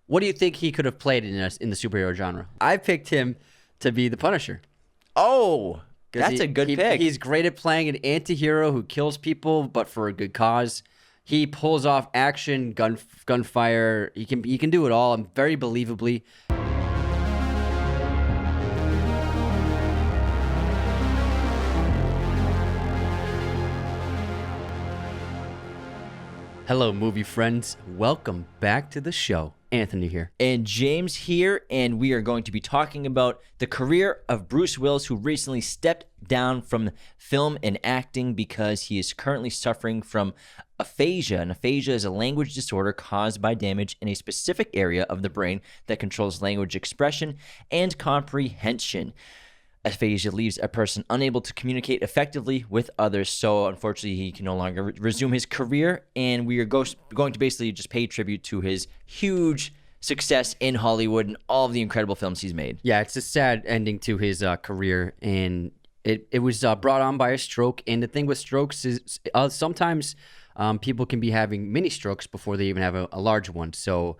What do you think he could have played in the superhero genre? I picked him to be the Punisher. Oh, that's a good pick. He's great at playing an anti-hero who kills people, but for a good cause. He pulls off action, gunfire. He can do it all, and very believably. Hello, movie friends. Welcome back to the show. Anthony here. And James here, and we are going to be talking about the career of Bruce Willis, who recently stepped down from film and acting because he is currently suffering from aphasia. And aphasia is a language disorder caused by damage in a specific area of the brain that controls language expression and comprehension. Aphasia leaves a person unable to communicate effectively with others, so unfortunately he can no longer resume his career, and we are going to basically just pay tribute to his huge success in Hollywood and all of the incredible films he's made. Yeah, it's a sad ending to his career, and it was brought on by a stroke, and the thing with strokes is sometimes people can be having mini strokes before they even have a large one, so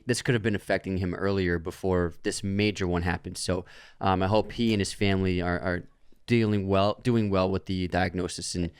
this could have been affecting him earlier before this major one happened. So I hope he and his family are doing well with the diagnosis, and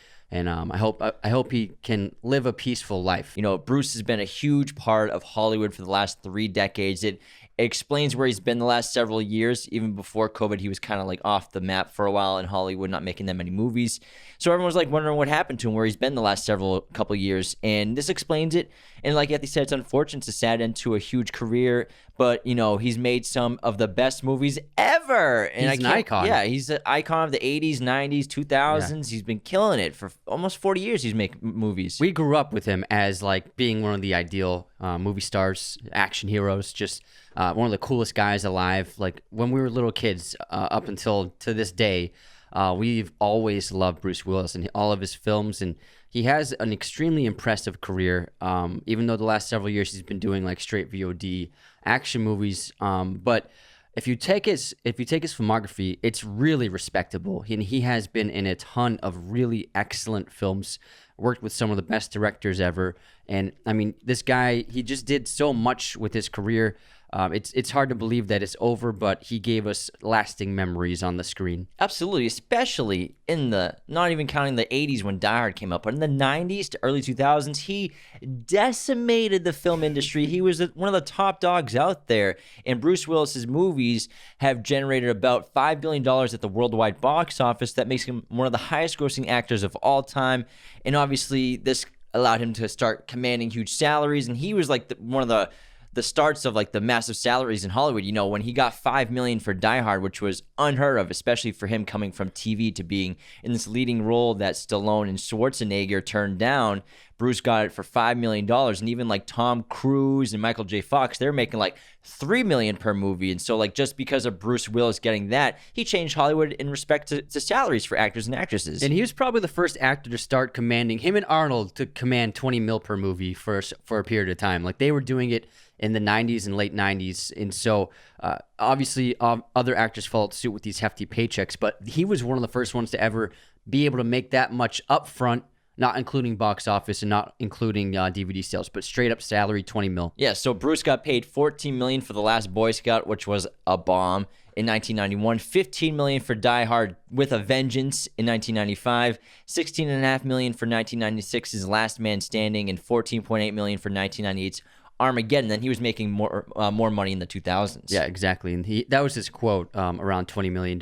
I hope he can live a peaceful life. You know, Bruce has been a huge part of Hollywood for the last 3 decades. It explains where he's been the last several years. Even before COVID, he was kind of like off the map for a while in Hollywood, not making that many movies. So everyone's like wondering what happened to him, where he's been the last couple years. And this explains it. And like Anthony said, it's unfortunate. It's a sad end to a huge career. But, you know, he's made some of the best movies ever. And he's an icon. Yeah, he's an icon of the 80s, 90s, 2000s. Yeah. He's been killing it for almost 40 years. He's making movies. We grew up with him as like being one of the ideal movie stars, action heroes, just one of the coolest guys alive. Like when we were little kids, up until to this day, we've always loved Bruce Willis and all of his films, and he has an extremely impressive career. Even though the last several years he's been doing like straight VOD action movies, but if you take his filmography, it's really respectable. He has been in a ton of really excellent films, worked with some of the best directors ever, and I mean, this guy, he just did so much with his career. It's hard to believe that it's over, but he gave us lasting memories on the screen. Absolutely, especially in not even counting the 80s when Die Hard came up, but in the 90s to early 2000s, he decimated the film industry. He was one of the top dogs out there, and Bruce Willis's movies have generated about $5 billion at the worldwide box office. That makes him one of the highest grossing actors of all time, and obviously this allowed him to start commanding huge salaries, and he was like one of the starts of like the massive salaries in Hollywood. You know, when he got $5 million for Die Hard, which was unheard of, especially for him coming from TV to being in this leading role that Stallone and Schwarzenegger turned down, Bruce got it for $5 million. And even like Tom Cruise and Michael J. Fox, they're making like $3 million per movie. And so like just because of Bruce Willis getting that, he changed Hollywood in respect to salaries for actors and actresses. And he was probably the first actor to start commanding, him and Arnold to command 20 mil per movie for a period of time. Like they were doing it in the 90s and late 90s. And so obviously other actors followed suit with these hefty paychecks, but he was one of the first ones to ever be able to make that much upfront, not including box office and not including DVD sales, but straight up salary, 20 mil. Yeah, so Bruce got paid $14 million for The Last Boy Scout, which was a bomb in 1991, $15 million for Die Hard with a Vengeance in 1995, $16.5 million for 1996's Last Man Standing, and $14.8 million for 1998's Armageddon. Then he was making more money in the 2000s. Yeah, exactly. And that was his quote, around $20 million.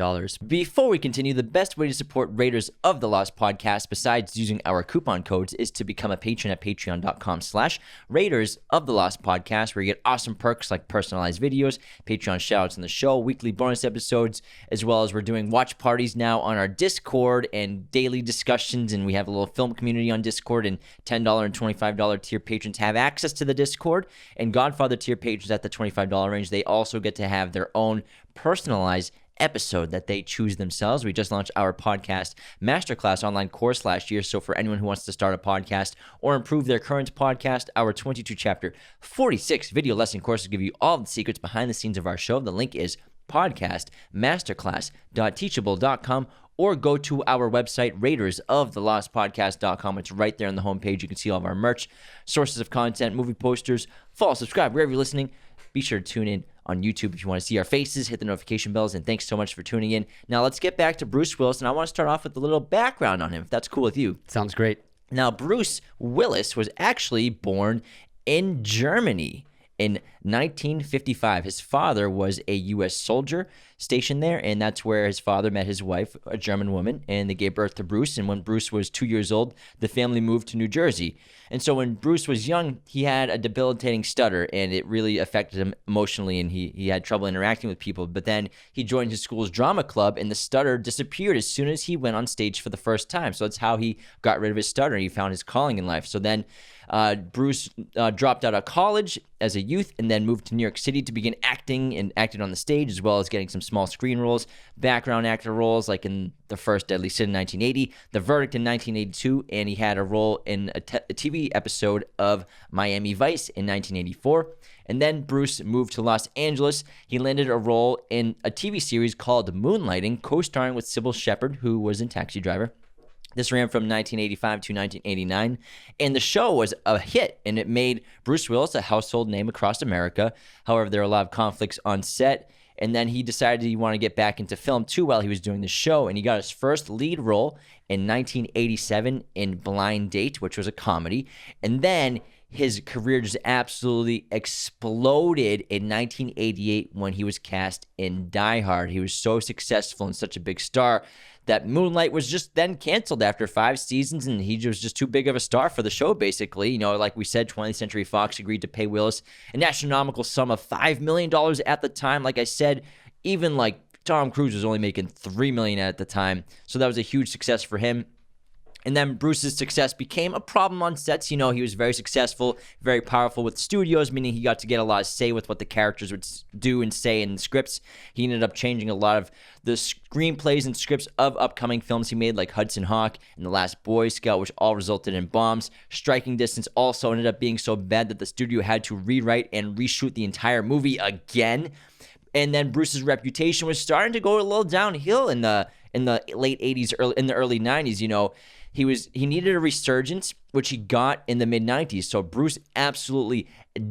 Before we continue, the best way to support Raiders of the Lost podcast, besides using our coupon codes, is to become a patron at patreon.com/Raiders of the Lost podcast, where you get awesome perks like personalized videos, Patreon shoutouts in the show, weekly bonus episodes, as well as we're doing watch parties now on our Discord and daily discussions, and we have a little film community on Discord, and $10 and $25 tier patrons have access to the Discord. And Godfather tier patrons at the $25 range, they also get to have their own personalized episode that they choose themselves. We just launched our podcast masterclass online course last year. So for anyone who wants to start a podcast or improve their current podcast, our 22 chapter 46 video lesson course will give you all the secrets behind the scenes of our show. The link is podcastmasterclass.teachable.com, or go to our website, raidersoftheLostPodcast.com. It's right there on the homepage. You can see all of our merch, sources of content, movie posters. Follow, subscribe, wherever you're listening. Be sure to tune in on YouTube if you want to see our faces, hit the notification bells, and thanks so much for tuning in. Now let's get back to Bruce Willis, and I want to start off with a little background on him, if that's cool with you. Sounds great. Now, Bruce Willis was actually born in Germany in 1955. His father was a U.S. soldier stationed there, and that's where his father met his wife, a German woman, and they gave birth to Bruce. And when Bruce was 2 years old, the family moved to New Jersey. And so when Bruce was young, he had a debilitating stutter, and it really affected him emotionally, and he had trouble interacting with people. But then he joined his school's drama club, and the stutter disappeared as soon as he went on stage for the first time. So that's how he got rid of his stutter. He found his calling in life. So then Bruce dropped out of college as a youth and then moved to New York City to begin acting, and acted on the stage as well as getting some small screen roles, background actor roles like in The First Deadly Sin in 1980, The Verdict in 1982, and he had a role in a TV episode of Miami Vice in 1984. And then Bruce moved to Los Angeles. He landed a role in a TV series called Moonlighting, co-starring with Sybil Shepherd, who was in Taxi Driver. This ran from 1985 to 1989, and the show was a hit, and it made Bruce Willis a household name across America. However, there were a lot of conflicts on set, and then he decided he wanted to get back into film too while he was doing the show, and he got his first lead role in 1987 in Blind Date, which was a comedy, and then his career just absolutely exploded in 1988 when he was cast in Die Hard. He was so successful and such a big star that Moonlight was just then canceled after 5 seasons, and he was just too big of a star for the show, basically. You know, like we said, 20th Century Fox agreed to pay Willis an astronomical sum of $5 million at the time. Like I said, even like Tom Cruise was only making $3 million at the time, so that was a huge success for him. And then Bruce's success became a problem on sets. You know, he was very successful, very powerful with studios, meaning he got to get a lot of say with what the characters would do and say in the scripts. He ended up changing a lot of the screenplays and scripts of upcoming films he made, like Hudson Hawk and The Last Boy Scout, which all resulted in bombs. Striking Distance also ended up being so bad that the studio had to rewrite and reshoot the entire movie again. And then Bruce's reputation was starting to go a little downhill in the late 80s, in the early 90s, you know. He needed a resurgence, which he got in the mid-90s. So Bruce absolutely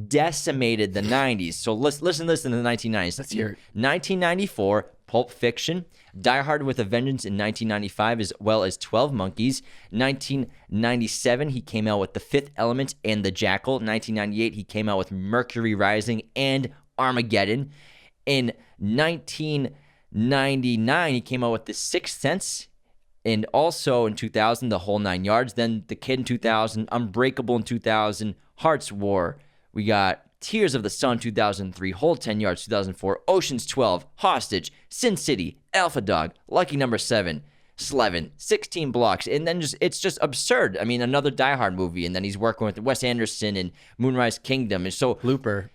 decimated the 90s. So listen to this in the 1990s. Let's hear it. 1994, Pulp Fiction. Die Hard with a Vengeance in 1995, as well as 12 Monkeys. 1997, he came out with The Fifth Element and The Jackal. 1998, he came out with Mercury Rising and Armageddon. In 1999, he came out with The Sixth Sense. And also in 2000, The Whole Nine Yards. Then The Kid in 2000, Unbreakable in 2000, Hearts War. We got Tears of the Sun 2003, Whole 10 Yards 2004, Ocean's 12, Hostage, Sin City, Alpha Dog, Lucky Number 7, Slevin, 16 Blocks. And then it's just absurd. I mean, another Die Hard movie. And then he's working with Wes Anderson and Moonrise Kingdom. And so Looper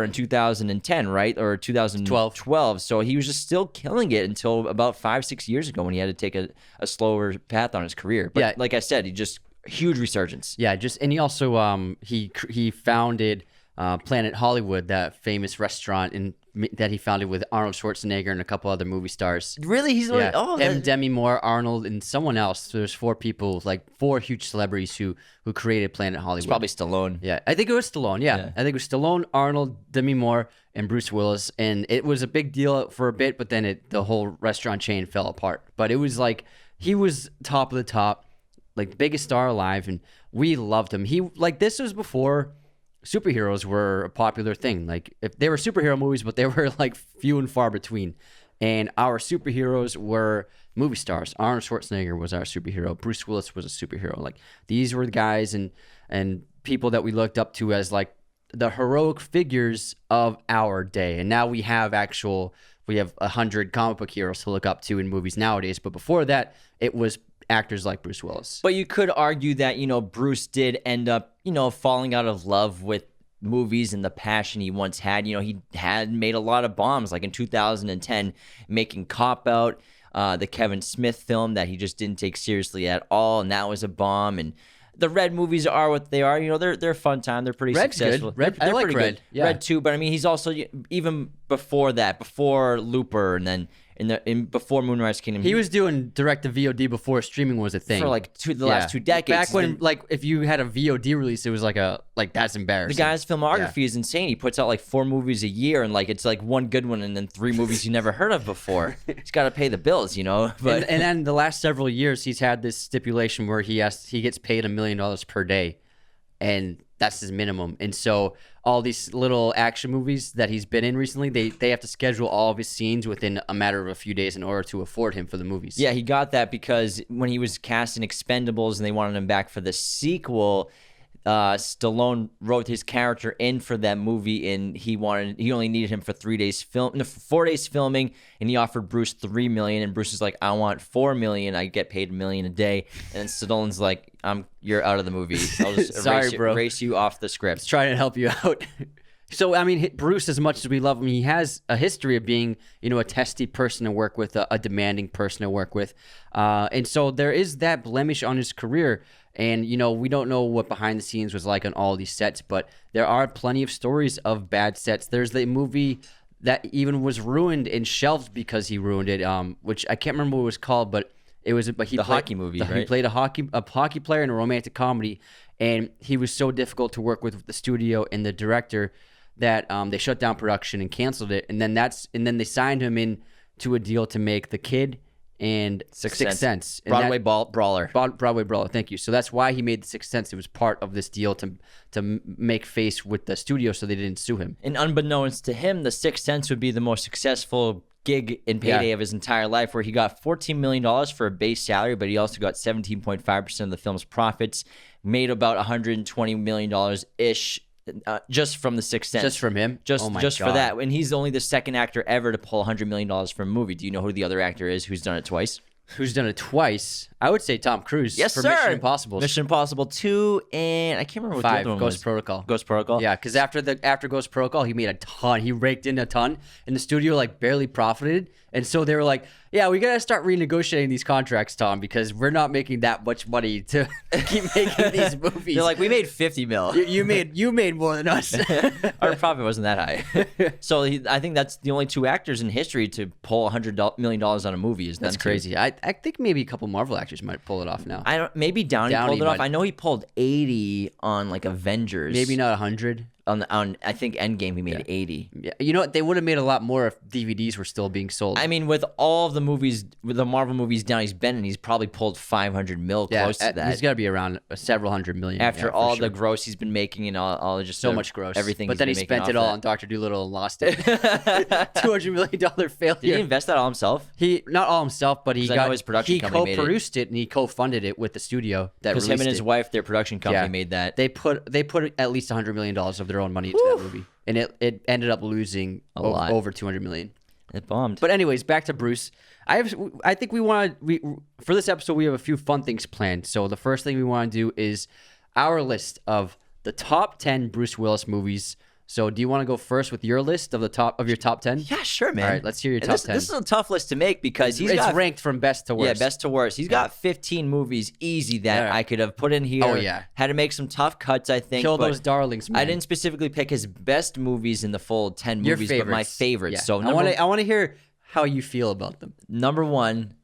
in 2010, right? Or 2012. So he was just still killing it until about 5-6 years ago when he had to take a slower path on his career. But like I said, he just huge resurgence. Yeah, and he also he founded Planet Hollywood, that famous restaurant that he founded with Arnold Schwarzenegger and a couple other movie stars. Really? He's Demi Moore, Arnold, and someone else. So there's 4 people, like 4 huge celebrities who created Planet Hollywood. It's probably Stallone. Yeah, I think it was Stallone. Yeah, I think it was Stallone, Arnold, Demi Moore, and Bruce Willis. And it was a big deal for a bit, but then the whole restaurant chain fell apart. But it was like he was top of the top, like biggest star alive, and we loved him. This was before superheroes were a popular thing. Like, if they were superhero movies, but they were like few and far between. And our superheroes were movie stars. Arnold Schwarzenegger was our superhero. Bruce Willis was a superhero. Like, these were the guys and people that we looked up to as like the heroic figures of our day. And now we have 100 comic book heroes to look up to in movies nowadays. But before that, it was actors like Bruce Willis. But you could argue that, you know, Bruce did end up, you know, falling out of love with movies and the passion he once had. You know, he had made a lot of bombs, like in 2010, making Cop Out, the Kevin Smith film that he just didn't take seriously at all, and that was a bomb. And the Red movies are what they are. You know, they're a fun time. They're pretty Red's successful. Good. I like pretty Red. Good. Yeah. Red too, but I mean, he's also, even before that, before Looper, and then in before Moonrise Kingdom. He was doing direct to VOD before streaming was a thing for like the last 2 decades. Back when like if you had a VOD release, it was like that's embarrassing. The guy's filmography is insane. He puts out like 4 movies a year, and like it's like one good one, and then 3 movies you never heard of before. He's got to pay the bills, you know. But and then the last several years, he's had this stipulation where he gets paid $1 million per day, and that's his minimum. And so all these little action movies that he's been in recently, they have to schedule all of his scenes within a matter of a few days in order to afford him for the movies. Yeah, he got that because when he was cast in Expendables and they wanted him back for the sequel, Stallone wrote his character in for that movie, and he only needed him for 4 days filming, and he offered Bruce $3 million, and Bruce is like, I want $4 million, I get paid $1 million a day, and Stallone's like, you're out of the movie. I'll just erase you off the script. Trying to help you out. So, I mean, Bruce, as much as we love him, he has a history of being, a testy person to work with, a demanding person to work with. And so there is that blemish on his career. And, we don't know what behind the scenes was like on all these sets, but there are plenty of stories of bad sets. There's the movie that even was ruined and shelved because he ruined it, which I can't remember what it was called, but it was hockey movie, right? He played a hockey player in a romantic comedy, and he was so difficult to work with the studio and the director that they shut down production and canceled it. And then they signed him in to a deal to make The Kid and Sixth Sense. Broadway Brawler. Broadway Brawler, thank you. So that's why he made The Sixth Sense. It was part of this deal to make face with the studio so they didn't sue him. And unbeknownst to him, The Sixth Sense would be the most successful gig and payday of his entire life, where he got $14 million for a base salary, but he also got 17.5% of the film's profits, made about $120 million-ish just from The Sixth Sense. Just from him? Just for that. And he's only the second actor ever to pull $100 million from a movie. Do you know who the other actor is who's done it twice? Who's done it twice? I would say Tom Cruise. Yes, for sir. Mission Impossible. Mission Impossible 2, and I can't remember what 5, the other one was. Ghost Protocol. Ghost Protocol? Yeah, because after Ghost Protocol, he made a ton. He raked in a ton, and the studio barely profited. And so they were like, yeah, we got to start renegotiating these contracts, Tom, because we're not making that much money to keep making these movies. They're like, we made $50 mil. You made more than us. Our profit wasn't that high. So I think that's the only 2 actors in history to pull $100 million on a movie. That's crazy. I think maybe a couple Marvel actors might pull it off now. Maybe Downey pulled it off. I know he pulled 80 on Avengers. Maybe not 100. On I think Endgame he made 80. Yeah, you know what? They would have made a lot more if DVDs were still being sold. I mean, with all of the movies, with the Marvel movies Downey's been in, he's probably pulled 500 mil close to that. He's got to be around several hundred million. After all the gross he's been making and all just so much gross. Everything. But then he spent it all on Dr. Dolittle and lost it. $200 million failure. Did he invest that all himself? He not all himself, but he his production company co-produced it and he co-funded it with the studio that released it. Because him and his wife, their production company, made that. They put at least $100 million of their own money into that movie. And it ended up losing over $200 million. It bombed. But anyways, back to Bruce. I think for this episode we have a few fun things planned. So the first thing we want to do is our list of the top 10 Bruce Willis movies. So do you want to go first with your list of your top 10? Yeah, sure, man. All right, let's hear your top 10. This is a tough list to make because it's ranked from best to worst. Yeah, best to worst. He's got 15 movies easy that I could have put in here. Oh, yeah. Had to make some tough cuts, I think. Kill those darlings, man. I didn't specifically pick his best movies in the full 10 your movies, favorites. but my favorites. Yeah. So I want to hear how you feel about them. Number 1,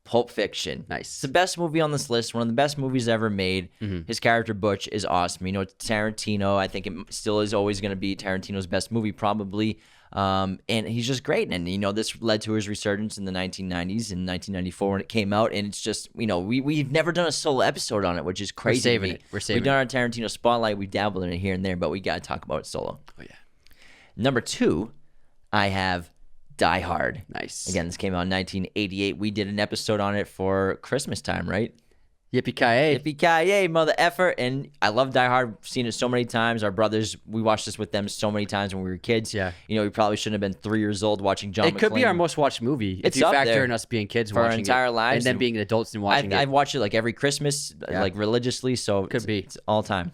Pulp Fiction. Nice. It's the best movie on this list. One of the best movies ever made. Mm-hmm. His character Butch is awesome. It's Tarantino. I think it still is always going to be Tarantino's best movie, probably. And he's just great. And this led to his resurgence in the 1990s and 1994 when it came out. And it's just we've never done a solo episode on it, which is crazy. We're saving We've done our Tarantino spotlight. We've dabbled in it here and there, but we got to talk about it solo. Oh yeah. Number 2, I have Die Hard. Nice. Again, this came out in 1988. We did an episode on it for Christmas time, right? Yippee-ki-yay. Yippee-ki-yay, mother effer. And I love Die Hard. I've seen it so many times. Our brothers, we watched this with them so many times when we were kids. Yeah. We probably shouldn't have been 3 years old watching John McClane. It could be our most watched movie if you factor in us being kids for watching our entire lives. And then being adults and watching it. I've watched it every Christmas, religiously. So it's all time.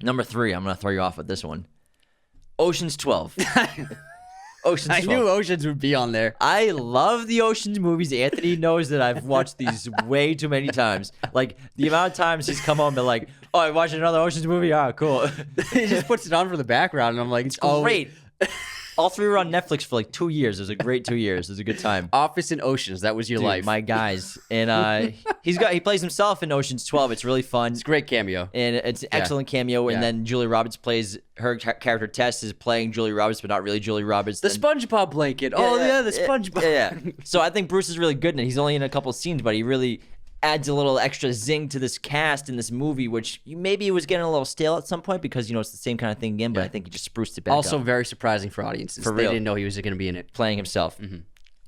Number 3, I'm going to throw you off with this one. Ocean's 12. I knew Oceans would be on there. I love the Oceans movies. Anthony knows that I've watched these way too many times. The amount of times he's come home and been like, oh, I watched another Oceans movie? Ah, cool. He just puts it on for the background, and I'm like, it's great. All three were on Netflix for like 2 years. It was a great 2 years. It was a good time. Office and Oceans. That was your Dude, life. my guys. And he plays himself in Ocean's 12. It's really fun. It's a great cameo. And it's an excellent cameo. And then Julia Roberts plays her character Tess is playing Julia Roberts, but not really Julia Roberts. The SpongeBob blanket. The SpongeBob. Yeah. So I think Bruce is really good in it. He's only in a couple of scenes, but he really adds a little extra zing to this cast in this movie, which maybe it was getting a little stale at some point because, it's the same kind of thing again, but I think he just spruced it back Also up. very surprising for audiences. They didn't know he was going to be in it. Playing himself.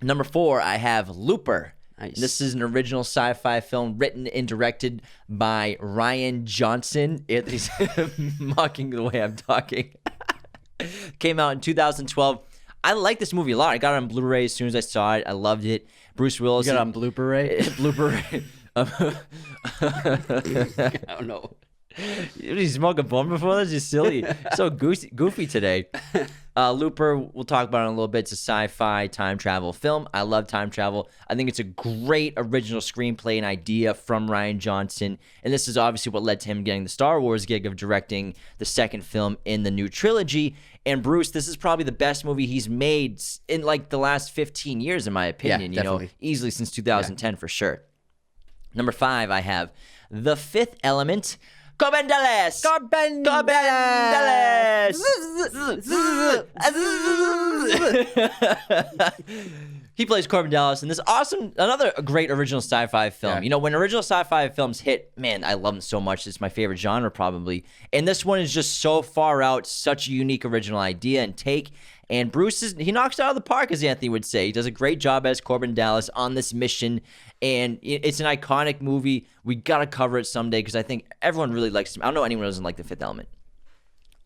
Number 4, I have Looper. Nice. This is an original sci-fi film written and directed by Rian Johnson. He's mocking the way I'm talking. Came out in 2012. I like this movie a lot. I got it on Blu-ray as soon as I saw it. I loved it. Bruce Willis. You got it on Blu-ray? Blu-ray. I don't know. Did you smoke a bone before this? You're silly. So goofy today. Looper, we'll talk about it in a little bit. It's a sci-fi time travel film. I love time travel. I think it's a great original screenplay and idea from Rian Johnson. And this is obviously what led to him getting the Star Wars gig of directing the second film in the new trilogy. And Bruce, this is probably the best movie he's made in like the last 15 years, in my opinion. Definitely. Easily since 2010 for sure. Number 5, I have The Fifth Element. Corbin Dallas. He plays Corbin Dallas in this another great original sci-fi film. When original sci-fi films hit, man, I love them so much. It's my favorite genre probably. And this one is just so far out, such a unique original idea and take. And Bruce he knocks it out of the park, as Anthony would say. He does a great job as Corbin Dallas on this mission. And it's an iconic movie. We got to cover it someday because I think everyone really likes it. I don't know anyone who doesn't like The Fifth Element.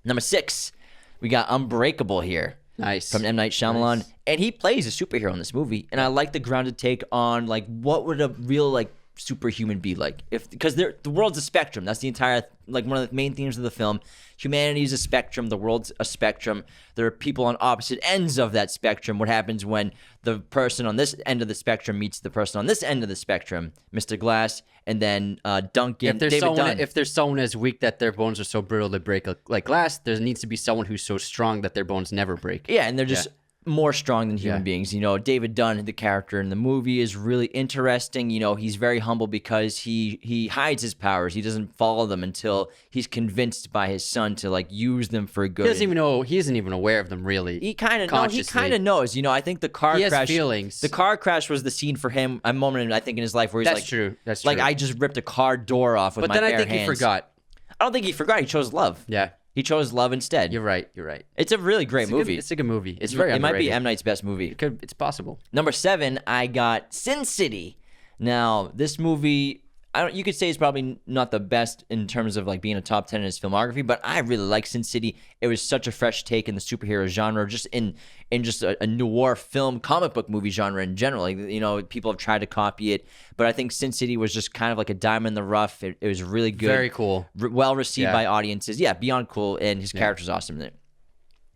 Number 6, we got Unbreakable here. Nice. From M. Night Shyamalan. Nice. And he plays a superhero in this movie. And I like the grounded take on, like, what would a real, like, superhuman be like? Because the world's a spectrum. That's the entire, like, one of the main themes of the film. Humanity is a spectrum. The world's a spectrum. There are people on opposite ends of that spectrum. What happens when the person on this end of the spectrum meets the person on this end of the spectrum? Mr. Glass, and then David Dunn. If there's someone as weak that their bones are so brittle they break like glass, there needs to be someone who's so strong that their bones never break. Yeah, and they're just more strong than human beings. David Dunn, the character in the movie, is really interesting. He's very humble because he hides his powers. He doesn't follow them until he's convinced by his son to like use them for good. He isn't even aware of them really. He kind of knows. I think the car crash. He has feelings. The car crash was the scene for him. A moment I think in his life where he's That's true. Like I just ripped a car door off with my bare hands. But then I think he forgot. I don't think he forgot. He chose love. Yeah. He chose love instead. You're right. It's a really great movie. It's a good movie. It's very underrated. It might be underrated. M. Night's best movie. It's possible. Number 7, I got Sin City. Now, this movie, you could say it's probably not the best in terms of like being a top 10 in his filmography, but I really like Sin City. It was such a fresh take in the superhero genre, just in just a noir film, comic book movie genre in general. Like, people have tried to copy it, but I think Sin City was just kind of like a diamond in the rough. It was really good. Very cool. Well received by audiences. Yeah, beyond cool, and his character's awesome in it.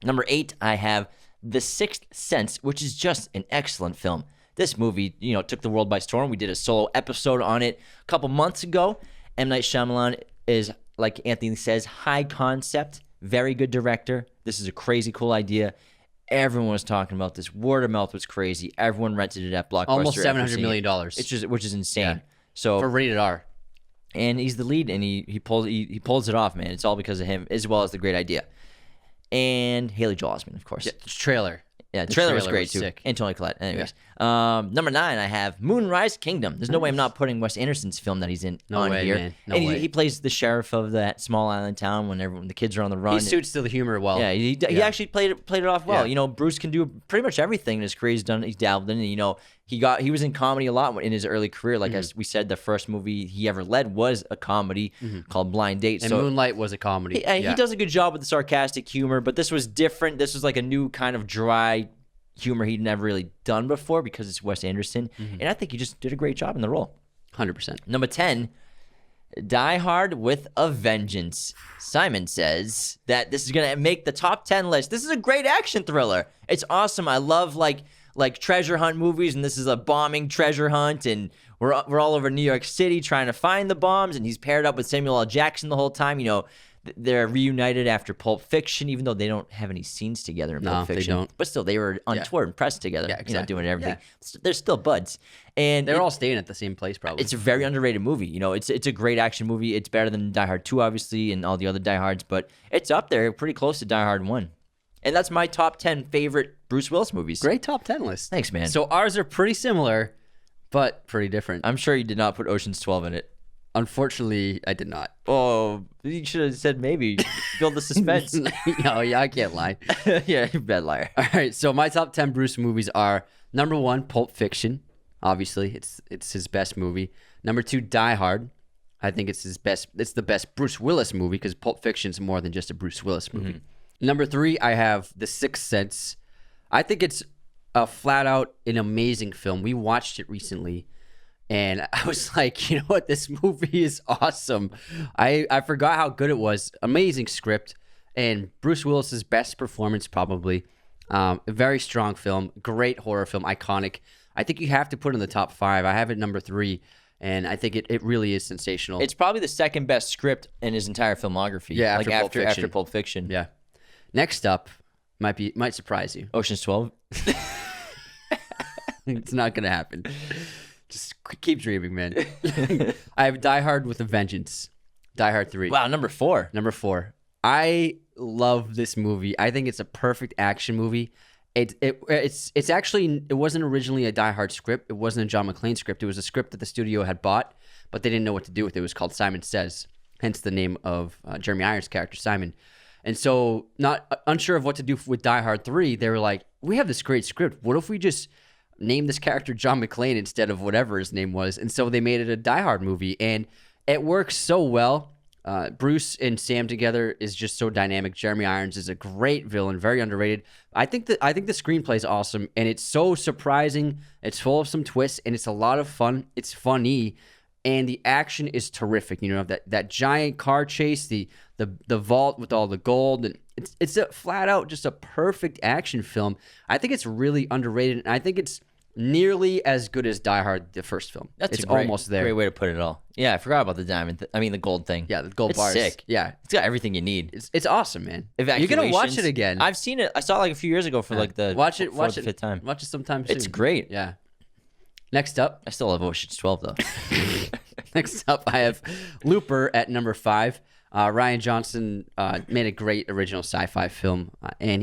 Number 8, I have The Sixth Sense, which is just an excellent film. This movie, took the world by storm. We did a solo episode on it a couple months ago. M. Night Shyamalan is, like Anthony says, high concept, very good director. This is a crazy cool idea. Everyone was talking about this. Word of mouth was crazy. Everyone rented it at Blockbuster. Almost $700 million. Which is insane. Yeah. So for rated R. And he's the lead, and he pulls it off, man. It's all because of him, as well as the great idea. And Haley Joel Osment, of course. Yeah, trailer. Yeah, the trailer was great too. Sick. And Toni Collette. Anyways, number 9, I have Moonrise Kingdom. There's no way I'm not putting Wes Anderson's film that he's in on here. Man. He plays the sheriff of that small island town when the kids are on the run. He suits to the humor well. Yeah, he actually played it off well. Yeah. Bruce can do pretty much everything in his career. He's dabbled in. He was in comedy a lot in his early career. Like as we said, the first movie he ever led was a comedy called Blind Date. And Moonlight was a comedy. He does a good job with the sarcastic humor, but this was different. This was like a new kind of dry humor he'd never really done before because it's Wes Anderson. And I think he just did a great job in the role. 100%. Number 10, Die Hard with a Vengeance. Simon says that this is going to make the top 10 list. This is a great action thriller. It's awesome. I love like treasure hunt movies, and this is a bombing treasure hunt, and we're all over New York City trying to find the bombs, and he's paired up with Samuel L. Jackson the whole time. They're reunited after Pulp Fiction, even though they don't have any scenes together in Pulp Fiction. They don't. But still, they were on tour and pressed together. Yeah, exactly. Doing everything. Yeah. They're still buds. And They're all staying at the same place, probably. it's a very underrated movie. It's a great action movie. It's better than Die Hard 2, obviously, and all the other Die Hards, but it's up there pretty close to Die Hard 1. And that's my top 10 favorite Bruce Willis movies. Great top 10 list. Thanks, man. So ours are pretty similar, but pretty different. I'm sure you did not put Ocean's 12 in it. Unfortunately, I did not. Oh, you should have said maybe. Build the suspense. No, yeah, I can't lie. Yeah, you're a bad liar. All right, so my top 10 Bruce movies are number 1, Pulp Fiction. Obviously, it's his best movie. Number 2, Die Hard. I think it's his best. It's the best Bruce Willis movie because Pulp Fiction's more than just a Bruce Willis movie. Number 3, I have The Sixth Sense. I think it's a flat out an amazing film. We watched it recently, and I was like, you know what? This movie is awesome. I forgot how good it was. Amazing script, and Bruce Willis's best performance probably. A very strong film. Great horror film. Iconic. I think you have to put it in the top 5. I have it number 3. And I think it really is sensational. It's probably the second best script in his entire filmography. Yeah, after Pulp Fiction. Yeah. Next up might surprise you. Ocean's 12. It's not gonna happen. Just keep dreaming, man. I have Die Hard with a Vengeance. Die Hard 3. Wow, number 4. Number 4. I love this movie. I think it's a perfect action movie. It's actually, it wasn't originally a Die Hard script. It wasn't a John Mcclane script. It was a script that the studio had bought, but they didn't know what to do with it. It was called Simon Says, hence the name of Jeremy Irons' character, Simon. And so, not unsure of what to do with Die Hard 3, they were like, we have this great script. What if we just name this character John Mcclane instead of whatever his name was? And so they made it a Die Hard movie, and it works so well. Bruce and Sam together is just so dynamic. Jeremy Irons is a great villain, very underrated. I think the screenplay is awesome, and it's so surprising. It's full of some twists, and it's a lot of fun. It's funny, and the action is terrific. That giant car chase, the vault with all the gold, and it's a flat out just a perfect action film. I think it's really underrated, and I think it's nearly as good as Die Hard, the first film. It's almost there. Great way to put it all. Yeah, I forgot about the diamond. The gold thing. Yeah, the gold it's bars. Sick. Yeah, it's got everything you need. It's awesome, man. You're gonna watch it again. I've seen it. I saw it like a few years ago for like the watch it the fifth time. Watch it sometime soon. It's great. Yeah. Next up, I still love Ocean's 12 though. Next up, I have Looper at number 5. Rian Johnson made a great original sci-fi film, and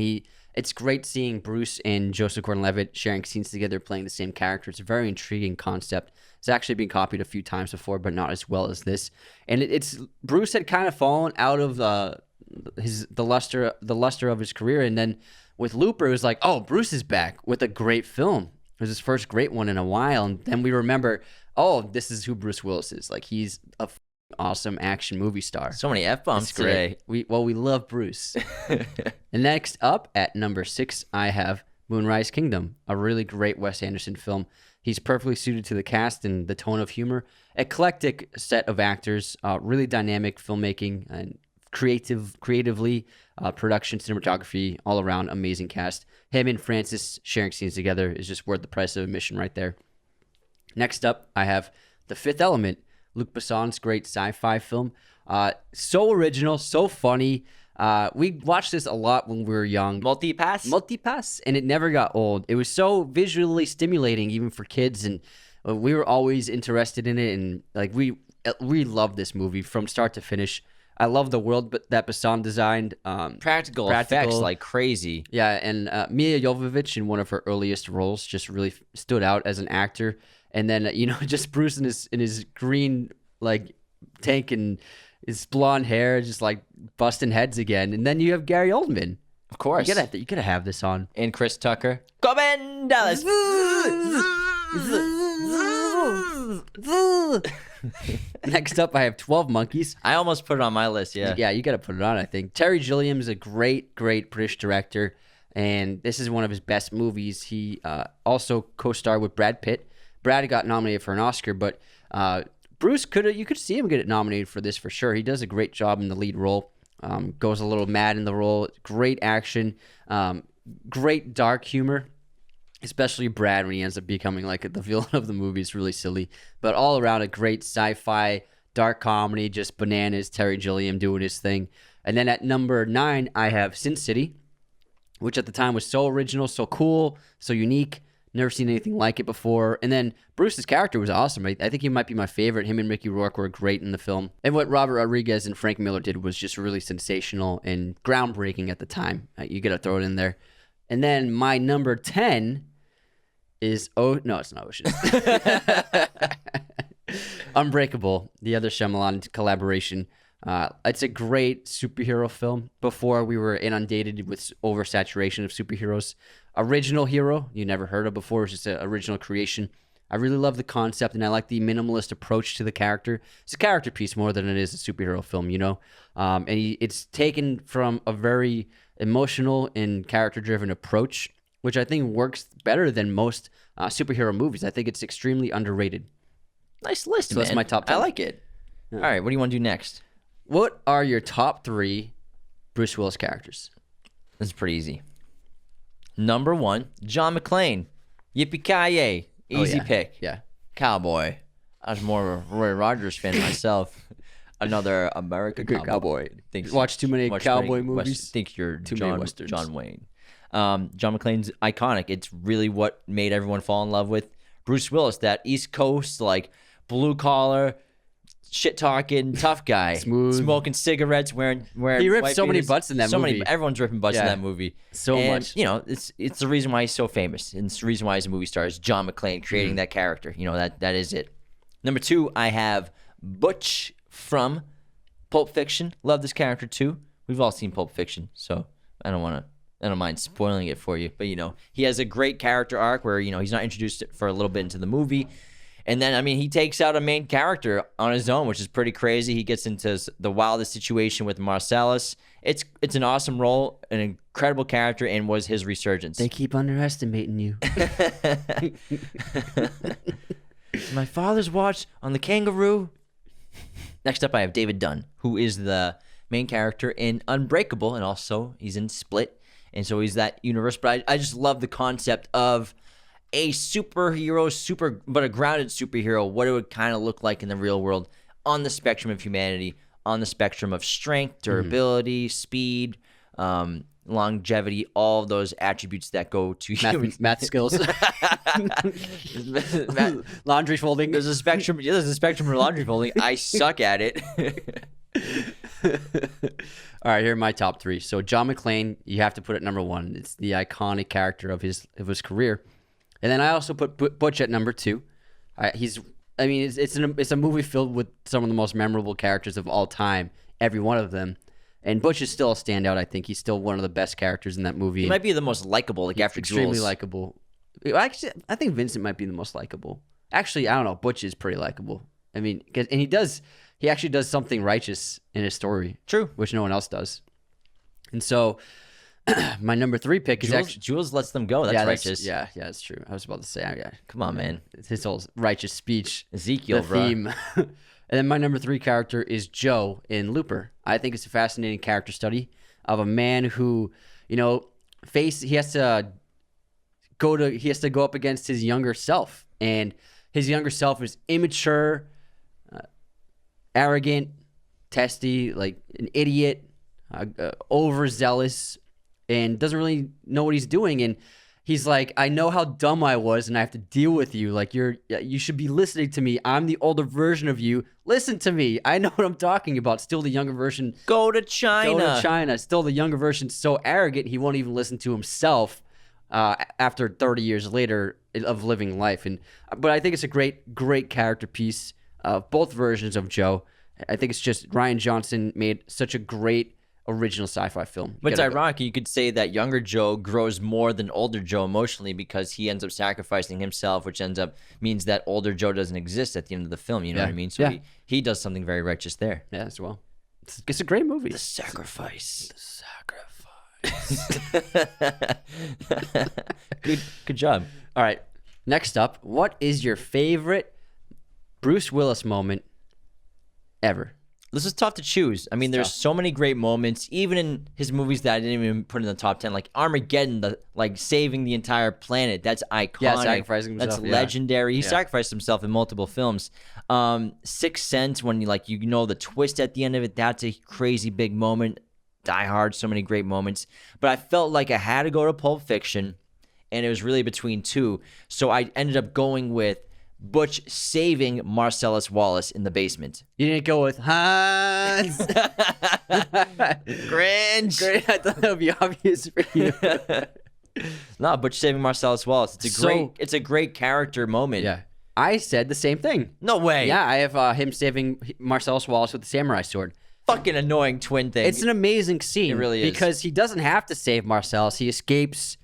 it's great seeing Bruce and Joseph Gordon-Levitt sharing scenes together, playing the same character. It's a very intriguing concept. It's actually been copied a few times before, but not as well as this. And Bruce had kind of fallen out of the luster of his career, and then with Looper, it was like, oh, Bruce is back with a great film. It was his first great one in a while, and then we remember, oh, this is who Bruce Willis is. Like, he's a awesome action movie star. So many F-bombs today. We love Bruce. And next up at number 6, I have Moonrise Kingdom, a really great Wes Anderson film. He's perfectly suited to the cast and the tone of humor. Eclectic set of actors, really dynamic filmmaking and creatively, production, cinematography, all around amazing cast. Him and Francis sharing scenes together is just worth the price of admission right there. Next up, I have The Fifth Element, Luc Besson's great sci-fi film. So original, so funny. We watched this a lot when we were young. Multipass, and it never got old. It was so visually stimulating, even for kids, and we were always interested in it. And like we loved this movie from start to finish. I love the world that Besson designed. Practical effects like crazy. Yeah, and Mia Jovovich in one of her earliest roles just really stood out as an actor. And then just Bruce in his green like tank and his blonde hair, just like busting heads again. And then you have Gary Oldman. Of course, you gotta have this on. And Chris Tucker. Coben Dallas. Next up, I have 12 Monkeys. I almost put it on my list. Yeah, you got to put it on. I think Terry Gilliam is a great British director, and this is one of his best movies. He also co-starred with Brad Pitt. Brad got nominated for an Oscar, but Bruce you could see him get nominated for this for sure. He does a great job in the lead role. Goes a little mad in the role. Great action, great dark humor. Especially Brad when he ends up becoming like the villain of the movie. It's really silly. But all around a great sci-fi, dark comedy, just bananas, Terry Gilliam doing his thing. And then at number 9, I have Sin City, which at the time was so original, so cool, so unique. Never seen anything like it before. And then Bruce's character was awesome. I think he might be my favorite. Him and Mickey Rourke were great in the film. And what Robert Rodriguez and Frank Miller did was just really sensational and groundbreaking at the time. You got to throw it in there. And then my number 10 is... Oh, no, it's not Ocean. Unbreakable, the other Shyamalan collaboration. It's a great superhero film. Before we were inundated with oversaturation of superheroes. Original hero you never heard of before. It's just an original creation. I really love the concept, and I like the minimalist approach to the character. It's a character piece more than it is a superhero film, you know? It's taken from a very emotional and character-driven approach, which I think works better than most superhero movies. I think it's extremely underrated. Nice list, So man. that's my top 10. I like it. Yeah. All right, what do you want to do next? What are your top 3 Bruce Willis characters? This is pretty easy. Number 1, John McClane. Yippee-ki-yay. Easy pick. Yeah. Cowboy. I was more of a Roy Rogers fan myself. Another American cowboy. Watch too many cowboy movies. Think you're Too many westerns. John Wayne. John McClane's iconic. It's really what made everyone fall in love with Bruce Willis. That East Coast, like, blue collar, shit talking, tough guy, Smooth, smoking cigarettes, wearing. He ripped white so many beaters. butts in that movie. Everyone's ripping butts in that movie. So much. You know, it's the reason why he's so famous, and it's the reason why he's a movie star. Is John McClane creating that character? You know, that is it. Number 2, I have Butch from Pulp Fiction. Love this character too. We've all seen Pulp Fiction, so I don't mind spoiling it for you. But you know, he has a great character arc where, you know, he's not introduced for a little bit into the movie. And then, I mean, he takes out a main character on his own, which is pretty crazy. He gets into the wildest situation with Marcellus. It's an awesome role, an incredible character, and was his resurgence. They keep underestimating you. My father's watch on the kangaroo. Next up, I have David Dunn, who is the main character in Unbreakable, and also he's in Split. And so he's that universe. But I just love the concept of a superhero, but a grounded superhero, what it would kind of look like in the real world on the spectrum of humanity, on the spectrum of strength, durability, speed, longevity, all of those attributes that go to math skills. Laundry folding. There's a spectrum. Yeah, there's a spectrum for laundry folding. I suck at it. All right, here are my top 3. So John McClane, you have to put at number 1. It's the iconic character of his career. And then I also put Butch at number 2. It's a movie filled with some of the most memorable characters of all time, every one of them. And Butch is still a standout. I think he's still one of the best characters in that movie. He might be the most likable, like after extremely Jules. Likable. Actually, I think Vincent might be the most likable. Actually, I don't know. Butch is pretty likable. I mean, he actually does something righteous in his story. True. Which no one else does. And so my number 3 pick is actually Jules lets them go. That's righteous. Yeah, that's true. I was about to say, come on, man. It's his whole righteous speech. Ezekiel, the theme. And then my number 3 character is Joe in Looper. I think it's a fascinating character study of a man who, you know, he has to go up against his younger self, and his younger self is immature, arrogant, testy, like an idiot, overzealous, and doesn't really know what he's doing. And he's like, I know how dumb I was, and I have to deal with you. Like, you should be listening to me. I'm the older version of you. Listen to me. I know what I'm talking about. Still the younger version. Go to China. Still the younger version, so arrogant he won't even listen to himself after 30 years later of living life. But I think it's a great character piece of both versions of Joe. I think it's just Rian Johnson made such a great original sci-fi film. But it's ironic. You could say that younger Joe grows more than older Joe emotionally because he ends up sacrificing himself, which means that older Joe doesn't exist at the end of the film. You know what I mean? So he does something very righteous there. Yeah, as well. It's a great movie. The sacrifice. Good job. All right. Next up, what is your favorite Bruce Willis moment ever? This is tough to choose. I mean, there's so many great moments, even in his movies that I didn't even put in the top 10, like Armageddon, saving the entire planet. That's iconic. Yeah, sacrificing himself. That's legendary. He sacrificed himself in multiple films. Sixth Sense, when you know the twist at the end of it, that's a crazy big moment. Die Hard, so many great moments. But I felt like I had to go to Pulp Fiction, and it was really between two. So I ended up going with Butch saving Marcellus Wallace in the basement. You didn't go with Hans. Cringe. Great. I thought that would be obvious for you. No, Butch saving Marcellus Wallace. It's a great character moment. Yeah. I said the same thing. No way. Yeah, I have him saving Marcellus Wallace with the samurai sword. Fucking annoying twin thing. It's an amazing scene. It really is. Because he doesn't have to save Marcellus. He escapes,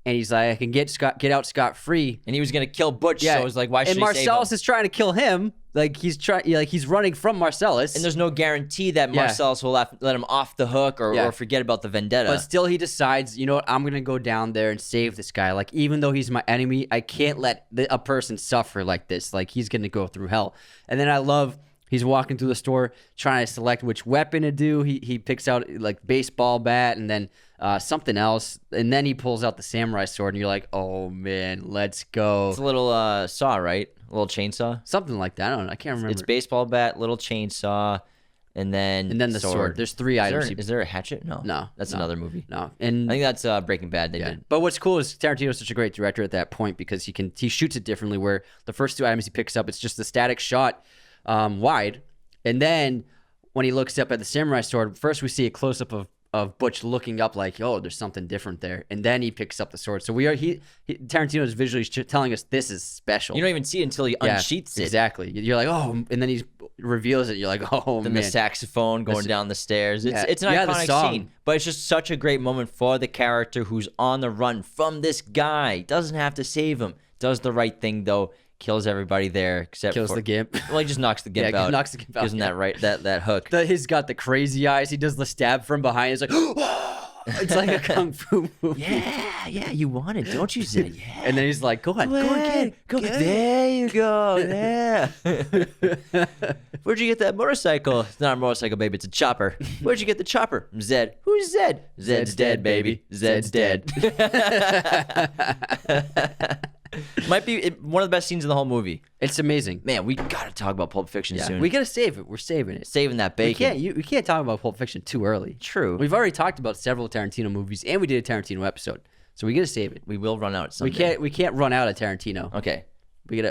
and he's like, I can get out scot-free. And he was going to kill Butch, so it was like, why should and he save him? Marcellus is trying to kill him. Like, he's running from Marcellus. And there's no guarantee that Marcellus will let him off the hook or forget about the vendetta. But still, he decides, you know what, I'm going to go down there and save this guy. Like, even though he's my enemy, I can't let a person suffer like this. Like, he's going to go through hell. And then I love, he's walking through the store trying to select which weapon to do. He picks out, like, baseball bat and then something else. And then he pulls out the samurai sword, and you're like, oh, man, let's go. It's a little saw, right? A little chainsaw? Something like that. I don't know. I can't remember. It's baseball bat, little chainsaw, and then the sword. There's three items. Is there a hatchet? No. That's another movie. No. And I think that's Breaking Bad they did. But what's cool is Tarantino's such a great director at that point because he shoots it differently, where the first two items he picks up, it's just the static shot wide. And then when he looks up at the samurai sword, first we see a close-up of Butch looking up like, oh, there's something different there. And then he picks up the sword. So Tarantino is visually telling us this is special. You don't even see it until he unsheaths it. Exactly. You're like, oh, and then he reveals it. You're like, oh, then man. the saxophone going down the stairs. It's an the iconic song. scene, but it's just such a great moment for the character who's on the run from this guy. Doesn't have to save him. Does the right thing, though. Kills everybody there except Kills the gimp. Well, he just knocks the gimp out. Knocks the gimp out. Gives him that hook. He's got the crazy eyes. He does the stab from behind. It's like, it's like a kung fu movie. Yeah, you want it, don't you, Zed? Yeah. And then he's like, go ahead, go ahead. There you go. Yeah. Where'd you get that motorcycle? It's not a motorcycle, baby. It's a chopper. Where'd you get the chopper? Zed. Who's Zed? Zed's dead, baby. Zed's dead. Might be one of the best scenes in the whole movie. It's amazing. Man, we gotta talk about Pulp Fiction soon. We gotta save it. We're saving it. Saving that bacon. We can't talk about Pulp Fiction too early. True. We've already talked about several Tarantino movies, and we did a Tarantino episode, so we gotta save it. We will run out someday. We can't run out of Tarantino. Okay. We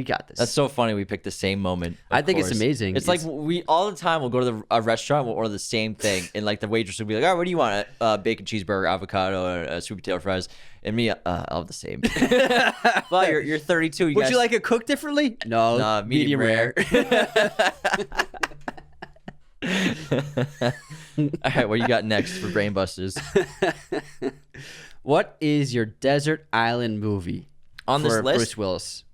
got this. That's so funny. We picked the same moment. I think it's amazing. It's like we all the time we'll go to a restaurant, we'll order the same thing, and like the waitress will be like, "Oh, what do you want? Bacon cheeseburger, avocado, or sweet potato fries?" And me, I'll have the same. Well, you're 32. Would you like it cooked differently? No, medium rare. All right, what you got next for Brain Busters? What is your desert island movie on this list? Bruce Willis.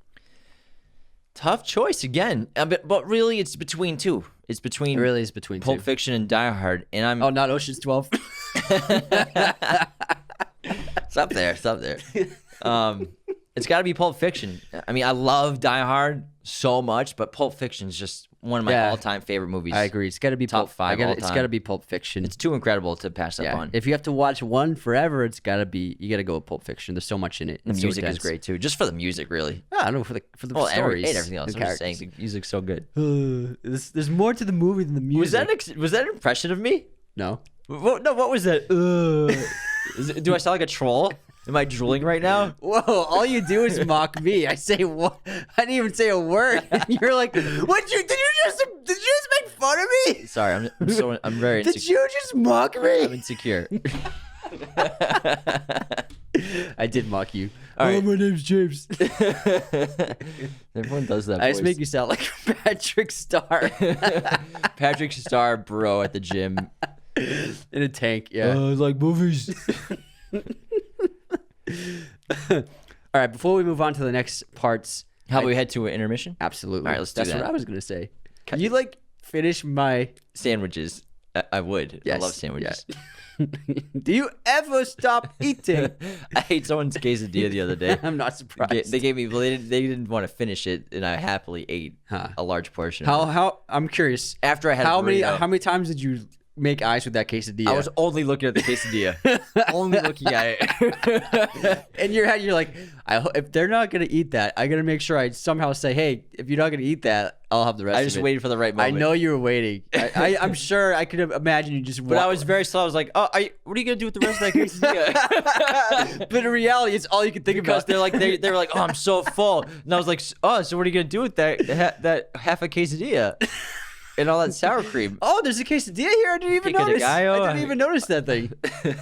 Tough choice again, but really it's between two. It really is between Pulp Fiction and Die Hard, and I'm not Ocean's 12. It's up there. It's got to be Pulp Fiction. I mean, I love Die Hard so much, but Pulp Fiction is just one of my all-time favorite movies. I agree. It's got to be top 5 all time. It's got to be Pulp Fiction. It's too incredible to pass up on. If you have to watch one forever, you got to go with Pulp Fiction. There's so much in it. The music is great too, just for the music, really. I don't know for the stories and everything else. I'm just saying the music's so good. There's more to the movie than the music. Was that an impression of me? No. What was that? Do I sound like a troll? Am I drooling right now? Whoa! All you do is mock me. I say what? I didn't even say a word. You're like, what? Did you just make fun of me? Sorry, I'm very insecure. Did you just mock me? I'm insecure. I did mock you. All right. My name's James. Everyone does that. I just make you sound like Patrick Star. Patrick Star, bro, at the gym in a tank. Yeah. I like movies. All right, before we move on to the next parts, how about we head to an intermission? Absolutely. All right, let's do that. That's what I was going to say. Can you finish my sandwiches? I would. Yes. I love sandwiches. Yeah. Do you ever stop eating? I ate someone's quesadilla the other day. I'm not surprised. They gave me. They didn't want to finish it, and I happily ate a large portion. How? I'm curious. After I had how many times did you make eyes with that quesadilla. I was only looking at the quesadilla. Only looking at it. In your head, you're like, if they're not gonna eat that, I gotta make sure I somehow say, hey, if you're not gonna eat that, I'll have the rest. I just waited for the right moment. I know you were waiting. I'm sure I could imagine you just. But I was very slow. I was like, oh, what are you gonna do with the rest of that quesadilla? But in reality, it's all you can think because about. they were like, oh, I'm so full, and I was like, oh, so what are you gonna do with that half a quesadilla? And all that sour cream. Oh, there's a quesadilla here. I didn't even notice. I didn't even notice that thing.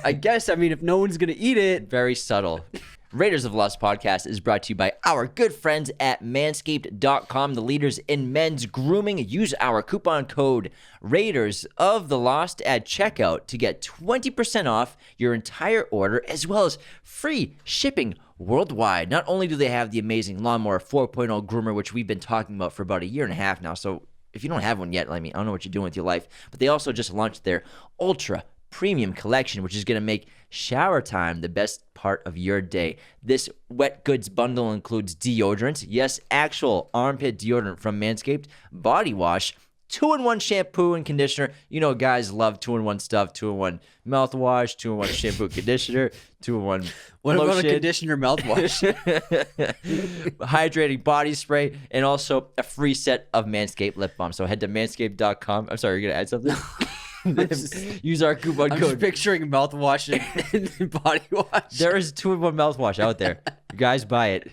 I guess, I mean, if no one's going to eat it. Very subtle. Raiders of the Lost podcast is brought to you by our good friends at manscaped.com, the leaders in men's grooming. Use our coupon code Raiders of the Lost at checkout to get 20% off your entire order, as well as free shipping worldwide. Not only do they have the amazing Lawnmower 4.0 groomer, which we've been talking about for about a year and a half now, so if you don't have one yet, I don't know what you're doing with your life. But they also just launched their Ultra Premium Collection, which is going to make shower time the best part of your day. This wet goods bundle includes deodorants. Yes, actual armpit deodorant from Manscaped. Body wash. 2-in-1 shampoo and conditioner. You know, guys love 2-in-1 stuff. 2-in-1 mouthwash, 2-in-1 shampoo conditioner, 2-in-1 What lotion. about a conditioner mouthwash? Hydrating body spray, and also a free set of Manscaped lip balm. So head to manscaped.com. I'm sorry, you're going to add something? Use our coupon I'm code. just picturing mouthwash and body wash. There is 2-in-1 mouthwash out there. You guys buy it.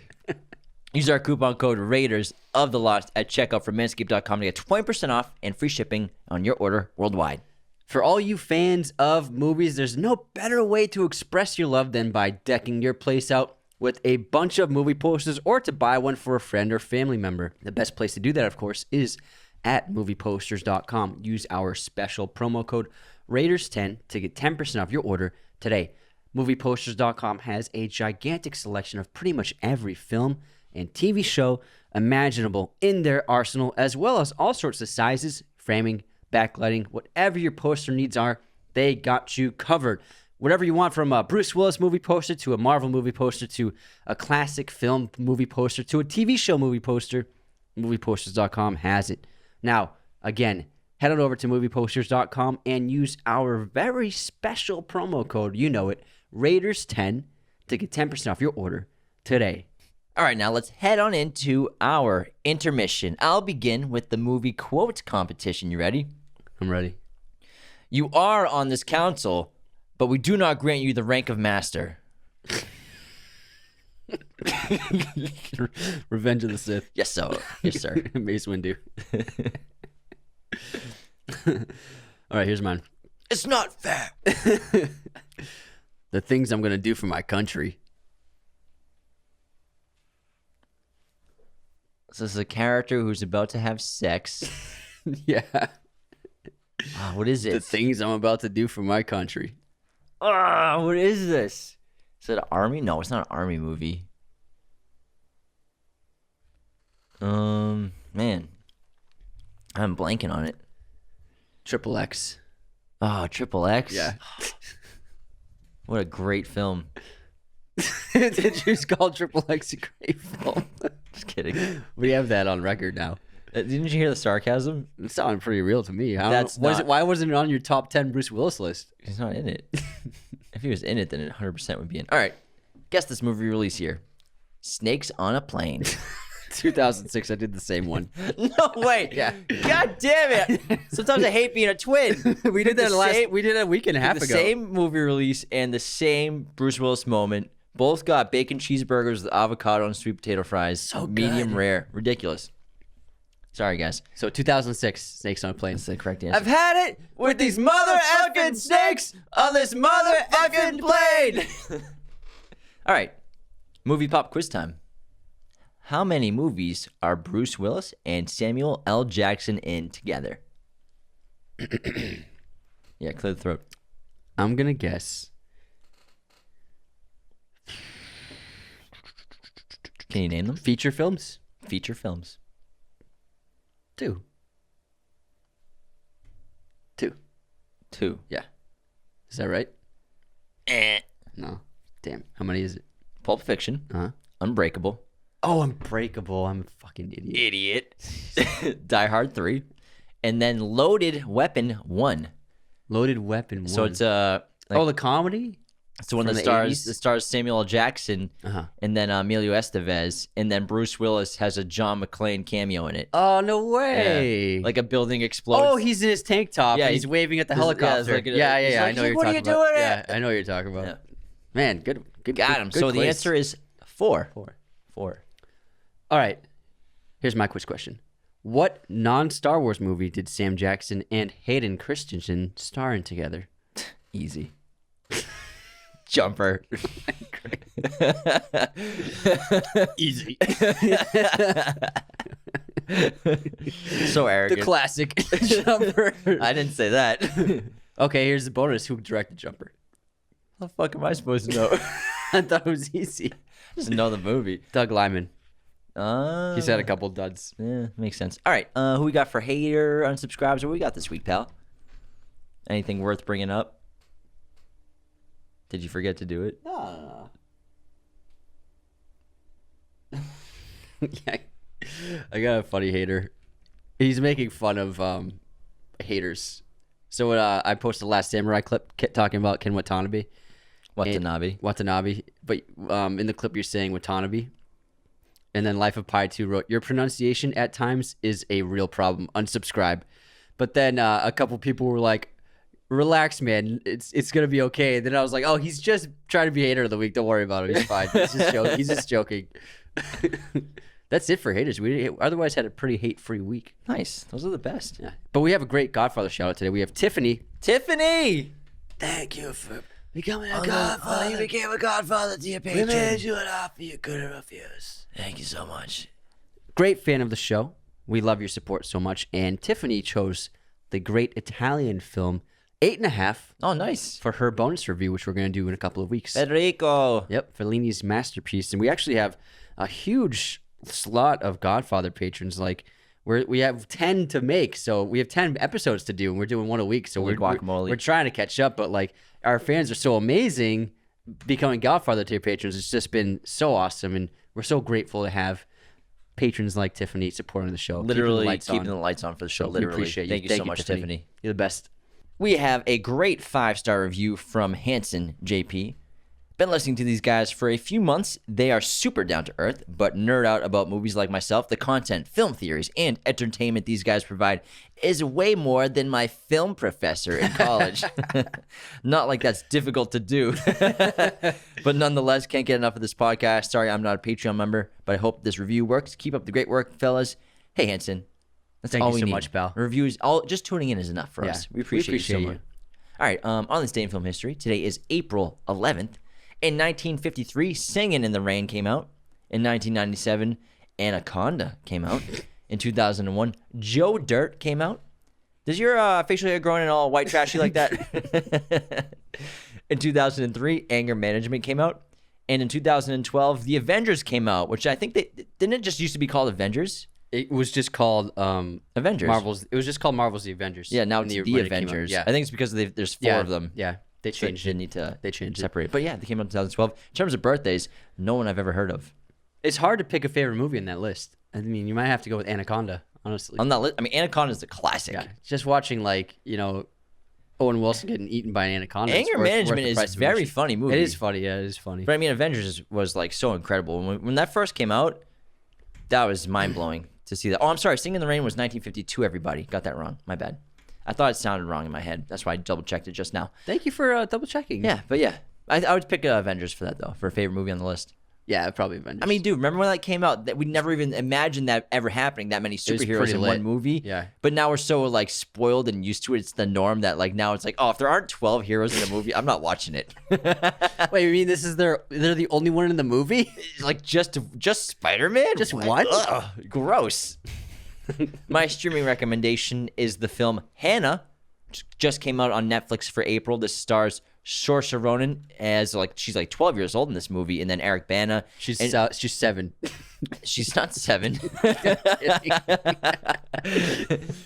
Use our coupon code Raiders of the Lost at checkout for manscaped.com to get 20% off and free shipping on your order worldwide. For all you fans of movies, there's no better way to express your love than by decking your place out with a bunch of movie posters or to buy one for a friend or family member. The best place to do that, of course, is at movieposters.com. Use our special promo code Raiders10 to get 10% off your order today. Movieposters.com has a gigantic selection of pretty much every film and TV show imaginable in their arsenal, as well as all sorts of sizes, framing, backlighting, whatever your poster needs are, they got you covered. Whatever you want, from a Bruce Willis movie poster to a Marvel movie poster to a classic film movie poster to a TV show movie poster, movieposters.com has it. Now, again, head on over to movieposters.com and use our very special promo code, you know it, Raiders10, to get 10% off your order today. All right, now let's head on into our intermission. I'll begin with the movie quote competition. You ready? I'm ready. You are on this council, but we do not grant you the rank of master. Revenge of the Sith. Yes, so. Yes, sir. Mace Windu. All right, here's mine. It's not fair. The things I'm going to do for my country. So this is a character who's about to have sex. Yeah. What is it? The things I'm about to do for my country. What is this? Is it an army? No, it's not an army movie. Man. I'm blanking on it. Triple X. Oh, Triple X? Yeah. What a great film. Did you call Triple X a great film? Just kidding. We have that on record now. Didn't you hear the sarcasm? It sounded pretty real to me. Why wasn't it on your top 10 Bruce Willis list? He's not in it. If he was in it, then it 100% would be in. All right. Guess this movie release year. Snakes on a Plane. 2006. I did the same one. No way. Yeah. God damn it. Sometimes I hate being a twin. We did that we did a week and a half ago. The same movie release and the same Bruce Willis moment. Both got bacon cheeseburgers with avocado and sweet potato fries. So good. Medium rare. Ridiculous. Sorry, guys. So 2006, Snakes on a Plane. That's the correct answer. I've had it with these mother effing snakes on this mother effing plane. All right. Movie pop quiz time. How many movies are Bruce Willis and Samuel L. Jackson in together? Yeah, clear the throat. I'm going to guess. Can you name them? Feature films? Feature films. 2. Yeah. Is that right? No. Damn. How many is it? Pulp Fiction. Uh-huh. Unbreakable. Oh, Unbreakable. I'm a fucking idiot. Die Hard 3. And then Loaded Weapon 1. Loaded Weapon 1. So it's the comedy? it's the one From that the 80s? stars Samuel L. Jackson Uh-huh. and then Emilio Estevez, and then Bruce Willis has a John McClane cameo in it. Oh, no way. Like a building explodes. Oh, he's in his tank top. Yeah, and he's waving at the yeah, it's helicopter. like Yeah, he's like, I know "What are you're you talking about. doing?" Yeah, I know what you're talking about. Yeah. Man, good. Got him. Good So the quiz. answer is 4. 4. All right. Here's my quiz question. What non-Star Wars movie did Sam Jackson and Hayden Christensen star in together? Easy. Jumper. Easy. So arrogant. The classic Jumper. I didn't say that. Okay, here's the bonus. Who directed Jumper? How the fuck am I supposed to know? I thought it was easy. Just know the movie. Doug Liman. He's had a Uh, couple duds. yeah, makes sense. All right, who we got for hater, unsubscribes? What we got this week, pal? Anything worth bringing up? Did you forget to do it? Yeah, I got a funny hater. He's making fun of haters. So I posted the Last Samurai clip talking about Ken Watanabe. Watanabe. Watanabe. But in the clip you're saying Watanabe. And then Life of Pi 2 wrote, your pronunciation at times is a real problem. Unsubscribe. But then a couple people were like, relax, man. It's going to be okay. And then I was like, oh, he's just trying to be hater of the week. Don't worry about it. He's fine. He's just joking. That's it for haters. We otherwise had a pretty hate-free week. Nice. Those are the best. Yeah. But we have a great Godfather shout-out today. We have Tiffany. Tiffany! Thank you for becoming a You Godfather. became a godfather to your patron. We made you an offer you couldn't refuse. Thank you so much. Great fan of the show. We love your support so much. And Tiffany chose the great Italian film 8.5 Oh, nice. for her bonus review, which we're going to do in a couple of weeks. Federico. Yep, Fellini's masterpiece. And we actually have a huge slot of Godfather patrons. Like we have 10 to make, so we have 10 episodes to do, and we're doing one a week. So we're trying to catch up, but like our fans are so amazing. Becoming Godfather tier patrons, it's just been so awesome, and we're so grateful to have patrons like Tiffany supporting the show. Literally keeping the lights on for the show. We Literally. appreciate you. Thank you so much, Tiffany. You're the best. We have a great 5-star review from Hanson JP. Been listening to these guys for a few months. They are super down to earth, but nerd out about movies like myself. The content, film theories, and entertainment these guys provide is way more than my film professor in college. Not like that's difficult to do. But nonetheless, can't get enough of this podcast. Sorry, I'm not a Patreon member, but I hope this review works. Keep up the great work, fellas. Hey, Hanson. That's Thank all you we so need. much, pal. Reviews, just tuning in is enough for us. We appreciate you so much. All right, on this day in film history, today is April 11th. In 1953, Singin' in the Rain came out. In 1997, Anaconda came out. In 2001, Joe Dirt came out. Does your facial hair growing in all white trashy like that? In 2003, Anger Management came out. And in 2012, The Avengers came out, which I think didn't it just used to be called Avengers? It was just called Avengers. Marvel's. It was just called Marvel's The Avengers. Yeah, now when it's when The it came out. Avengers. Yeah, I think it's because there's 4 of them. Yeah, they So changed they it. need to They changed it. separate. But yeah, they came out in 2012. In terms of birthdays, no one I've ever heard of. It's hard to pick a favorite movie in that list. I mean, you might have to go with Anaconda, honestly. On that list, I mean, Anaconda is a classic. Yeah, just watching Owen Wilson getting eaten by an anaconda. Anger Management is a very funny movie. It is funny. Yeah, it is funny. But I mean, Avengers was like so incredible. When that first came out, that was mind blowing to see that. Oh, I'm sorry. Singing in the Rain was 1952. Everybody got that wrong. My bad. I thought it sounded wrong in my head. That's why I double checked it just now. Thank you for double checking. Yeah, but yeah, I would pick Avengers for that though, for a favorite movie on the list. Yeah, probably Avengers. I mean, dude, remember when that came out? That we never even imagined that ever happening. That many superheroes pretty in lit. one movie. Yeah. But now we're so like spoiled and used to it. It's the norm that like now it's like, oh, if there aren't 12 heroes in a movie, I'm not watching it. wait, you mean they're the only one in the movie? Like just Spider-Man? Just What? one? Ugh, gross. My streaming recommendation is the film Hannah. Just came out on Netflix for April. This stars Saoirse Ronan as she's 12 years old in this movie, and then Eric Bana. She's 7. She's not 7.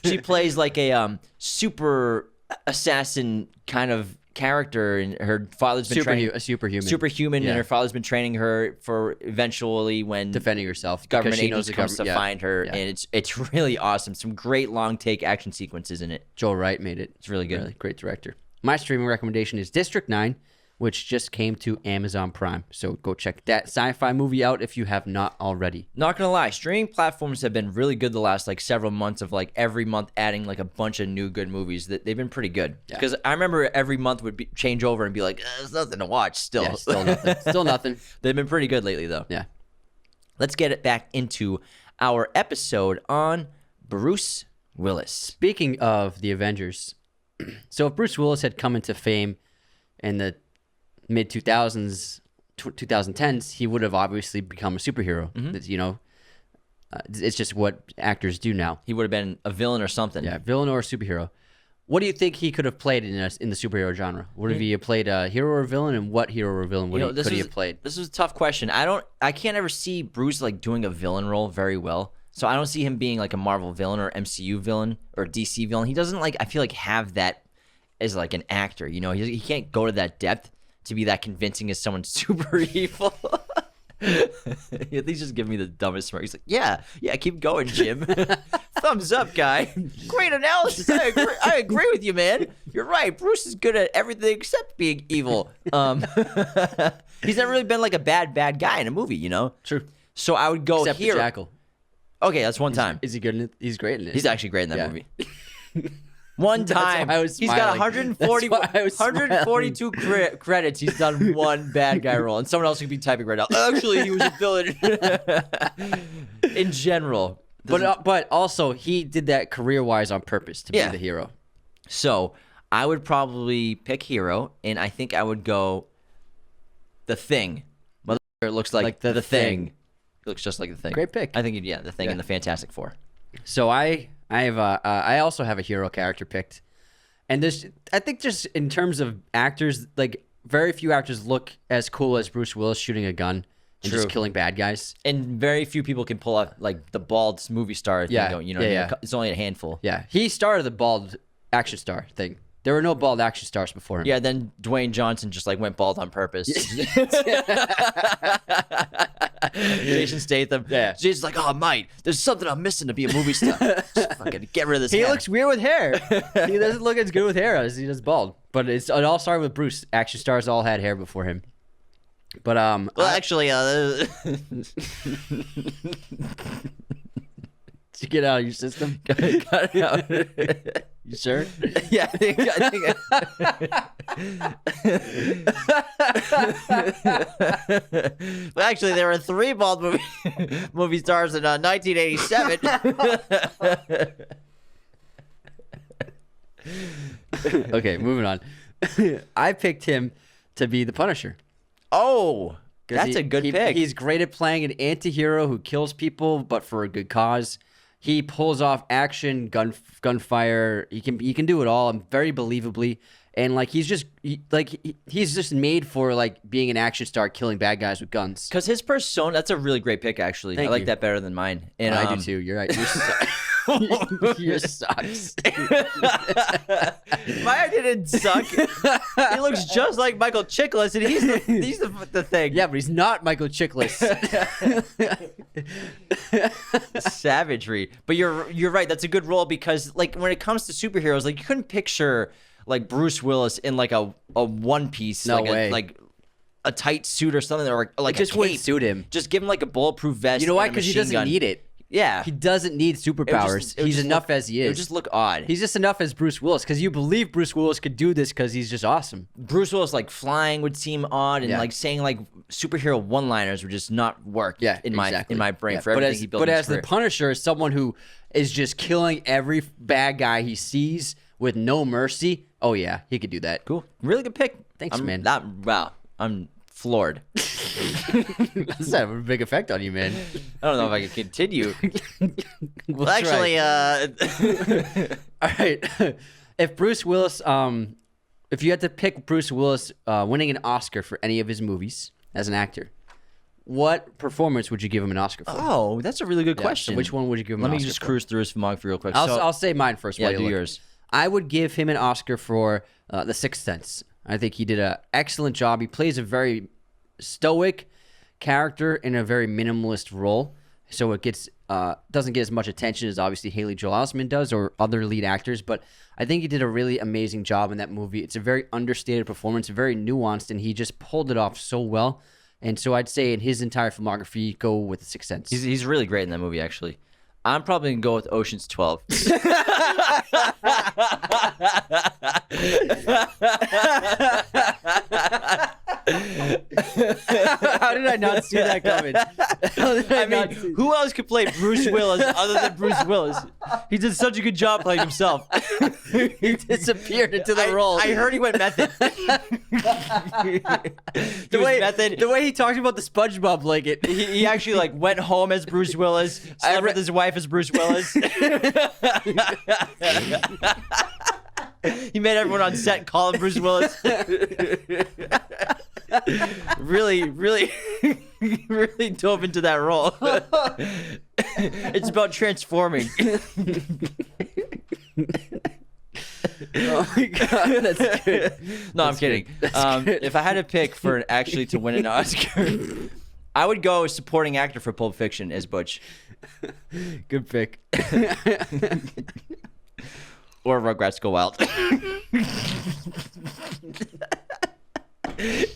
She plays like a super assassin kind of character, and her father's been training a superhuman, Yeah. and her father's been training her for eventually when defending herself. government because she knows agents comes to find her, and it's really awesome. Some great long take action sequences in it. Joel Wright made it. It's really good. Really great director. My streaming recommendation is District 9, which just came to Amazon Prime. So go check that sci-fi movie out if you have not already. Not gonna lie, streaming platforms have been really good the last like several months of like every month adding like a bunch of new good movies. That they've been pretty good. Because I remember every month would change over and be like, there's nothing to watch still. Yeah, still nothing. Still nothing. They've been pretty good lately though. Yeah. Let's get it back into our episode on Bruce Willis. Speaking of the Avengers, so if Bruce Willis had come into fame in the mid 2000s, 2010s, he would have obviously become a superhero. It's, you know, it's just what actors do now. He would have been a villain or something. Yeah, villain or superhero. What do you think he could have played in the superhero genre? Would have he played a hero or villain, and what hero or villain could he have played? This is a tough question. I can't ever see Bruce like doing a villain role very well. So I don't see him being like a Marvel villain or MCU villain or DC villain. He doesn't I feel like have that as like an actor. You know, he can't go to that depth to be that convincing as someone super evil. He's just giving me the dumbest smirk. He's like, yeah, keep going, Jim. Thumbs up, guy. Great analysis. I agree with you, man. You're right. Bruce is good at everything except being evil. He's never really been like a bad guy in a movie, you know? True. So I would go Except here. the Jackal. Okay, that's one time. Is he good in it? He's great in it. He's actually great in that movie. One time. why I was He's got smiling. 142 credits. He's done one bad guy role. And someone else could be typing right now. Actually, he was a villain. In general. But also, he did that career-wise on purpose to be the hero. So, I would probably pick hero, and I think I would go The Thing. It looks like the Thing. It looks just like The Thing. Great pick. I think, The Thing and the Fantastic Four. So I also have a hero character picked, and I think just in terms of actors, like very few actors look as cool as Bruce Willis shooting a gun and just killing bad guys. And very few people can pull off like the bald movie star thing going. You know, it's only a handful. Yeah, he started the bald action star thing. There were no bald action stars before him. Yeah, then Dwayne Johnson just like went bald on purpose. Jason Statham. Yeah. Jason's like, oh, mate, there's something I'm missing to be a movie star. Just fucking get rid of this He hair. looks weird with hair. He doesn't look as good with hair as he does bald. But it all started with Bruce. Action stars all had hair before him. But well, actually, did you get it out of your system? got it out. You sure? Yeah, I think well, actually, there were 3 bald movie stars in 1987. Okay, moving on. I picked him to be the Punisher. Oh, that's a good pick. He's great at playing an anti-hero who kills people, but for a good cause. He pulls off action, gunfire. He can do it all, and very believably. And like he's just made for like being an action star, killing bad guys with guns. Because his persona, that's a really great pick. Actually, I like that better than mine. And I do too. You're right. Yours sucks. Mine didn't suck. He looks just like Michael Chiklis, and he's the thing. Yeah, but he's not Michael Chiklis. Savagery. But you're right. That's a good role because like when it comes to superheroes, like you couldn't picture like Bruce Willis in like a one piece, no way. Like a tight suit or something, or like it just wouldn't suit him. Just give him like a bulletproof vest. You know why? Because he doesn't need it. Yeah. He doesn't need superpowers. He's enough as he is. It would just look odd. He's just enough as Bruce Willis because you believe Bruce Willis could do this because he's just awesome. Bruce Willis like flying would seem odd, and like saying like superhero one-liners would just not work. In my brain for everything he built. But as the Punisher is someone who is just killing every bad guy he sees with no mercy. Oh yeah, he could do that. Cool, really good pick. Thanks, man. Wow, I'm floored. That's not a big effect on you, man. I don't know if I can continue. Well, actually, all right. If Bruce Willis, if you had to pick Bruce Willis winning an Oscar for any of his movies as an actor, what performance would you give him an Oscar for? Oh, that's a really good question. So which one would you give him an Oscar for? Let me just cruise through his filmography real quick. I'll say mine first. Yeah, do yours. I would give him an Oscar for The Sixth Sense. I think he did an excellent job. He plays a very stoic character in a very minimalist role, so it gets doesn't get as much attention as obviously Haley Joel Osment does or other lead actors, but I think he did a really amazing job in that movie. It's a very understated performance, very nuanced, and he just pulled it off so well. And so I'd say in his entire filmography, go with The Sixth Sense. He's really great in that movie, actually. I'm probably going to go with Ocean's 12. How did I not see that coming? Who else could play Bruce Willis other than Bruce Willis? He did such a good job playing himself. He disappeared into the role. I heard he went method. The way he talked about the SpongeBob blanket. He actually like went home as Bruce Willis, slept with his wife as Bruce Willis. He made everyone on set call him Bruce Willis. Really dove into that role. It's about transforming. Oh my god, that's good. No, I'm kidding. If I had to pick for actually to win an Oscar, I would go supporting actor for Pulp Fiction as Butch. Good pick. Or Rugrats Go Wild.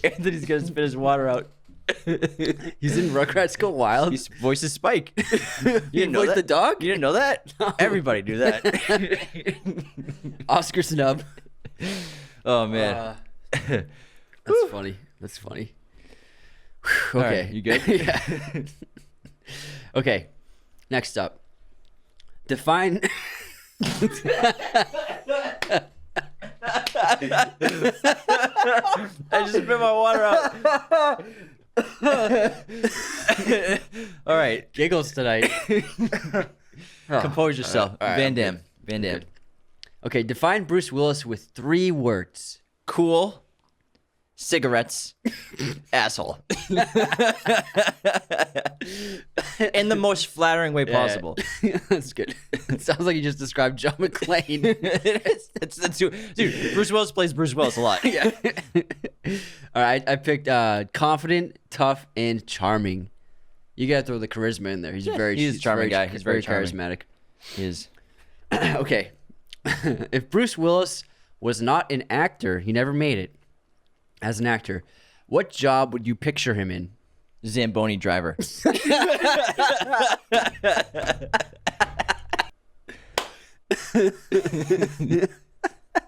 Anthony's gonna spit his water out. He's in Rugrats Go Wild. He voices Spike. You didn't know that? The dog? You didn't know that? No. Everybody knew that. Oscar snub. Oh man, that's funny. That's funny. Whew, okay, right, you good? Yeah. Okay, next up, define. I just spit my water out. All right, giggles tonight. Compose yourself. All right, Van Damme. Van Damme. Okay, define Bruce Willis with 3 words. Cool. Cigarettes. Asshole. In the most flattering way possible. Yeah. That's good. It sounds like you just described John McClane. Dude, Bruce Willis plays Bruce Willis a lot. Yeah. All right, I picked confident, tough, and charming. You gotta throw the charisma in there. He's a charming guy. He's very charismatic. He is. Okay. If Bruce Willis was not an actor, he never made it as an actor, what job would you picture him in? Zamboni driver.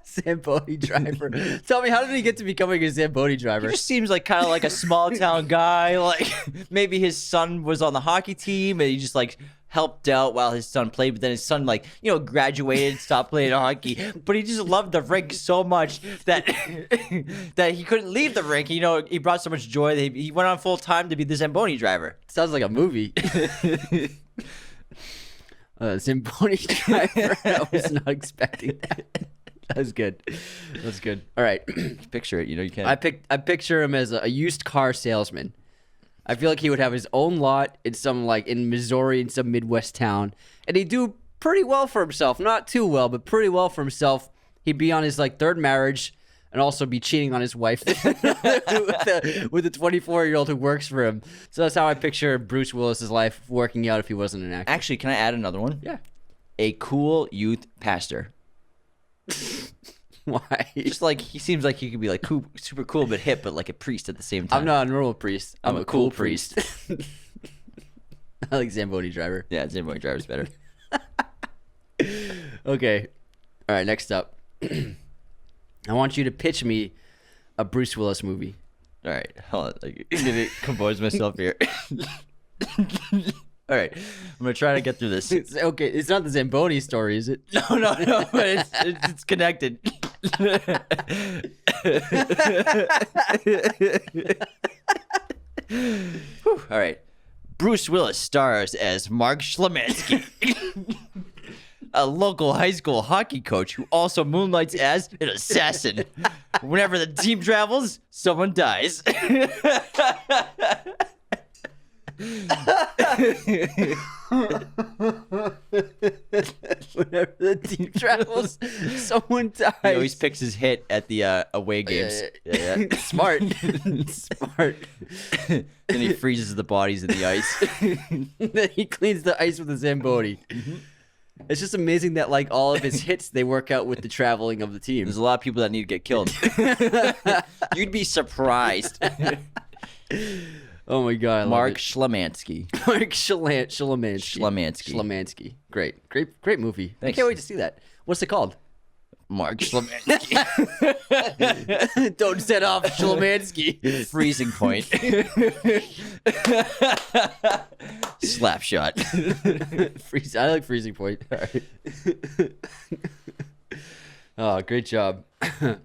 Zamboni driver. Tell me, how did he get to becoming a Zamboni driver? He just seems like kind of like a small town guy. Like maybe his son was on the hockey team and he just like helped out while his son played, but then his son graduated, stopped playing hockey, but he just loved the rink so much that that he couldn't leave the rink. He brought so much joy that he went on full time to be the Zamboni driver. Sounds like a movie. Zamboni driver. I was not expecting that. That was good. That's good. All right. Picture it. You can. I picture him as a used car salesman. I feel like he would have his own lot in in Missouri, in some Midwest town, and he'd do pretty well for himself. Not too well, but pretty well for himself. He'd be on his 3rd marriage and also be cheating on his wife with a 24-year-old who works for him. So that's how I picture Bruce Willis's life working out if he wasn't an actor. Actually, can I add another one? Yeah. A cool youth pastor. Why? Just he seems like he could be cool, super cool but hip, but like a priest at the same time. I'm not a normal priest. I'm a cool priest. I like Zamboni driver. Yeah, Zamboni driver's better. Okay. All right, next up. I want you to pitch me a Bruce Willis movie. All right, hold on. I'm gonna compose myself here. All right, I'm gonna try to get through this. Okay, it's not the Zamboni story, is it? No, but it's connected. Whew, all right, Bruce Willis stars as Mark Schlemansky, a local high school hockey coach who also moonlights as an assassin. Whenever the team travels, someone dies. Whenever the team travels, someone dies. He always picks his hit at the away games. Yeah. Smart. Smart. Then he freezes the bodies in the ice. Then he cleans the ice with a Zamboni. It's just amazing that like all of his hits, they work out with the traveling of the team. There's a lot of people that need to get killed. You'd be surprised. Oh my god, I love Mark it. Schlemansky. Mark Schlemansky. Great movie. Thanks. I can't wait to see that. What's it called? Mark Schlemansky. Don't set off Schlemansky. Freezing point. Slap shot. I like freezing point. All right. Oh, great job. All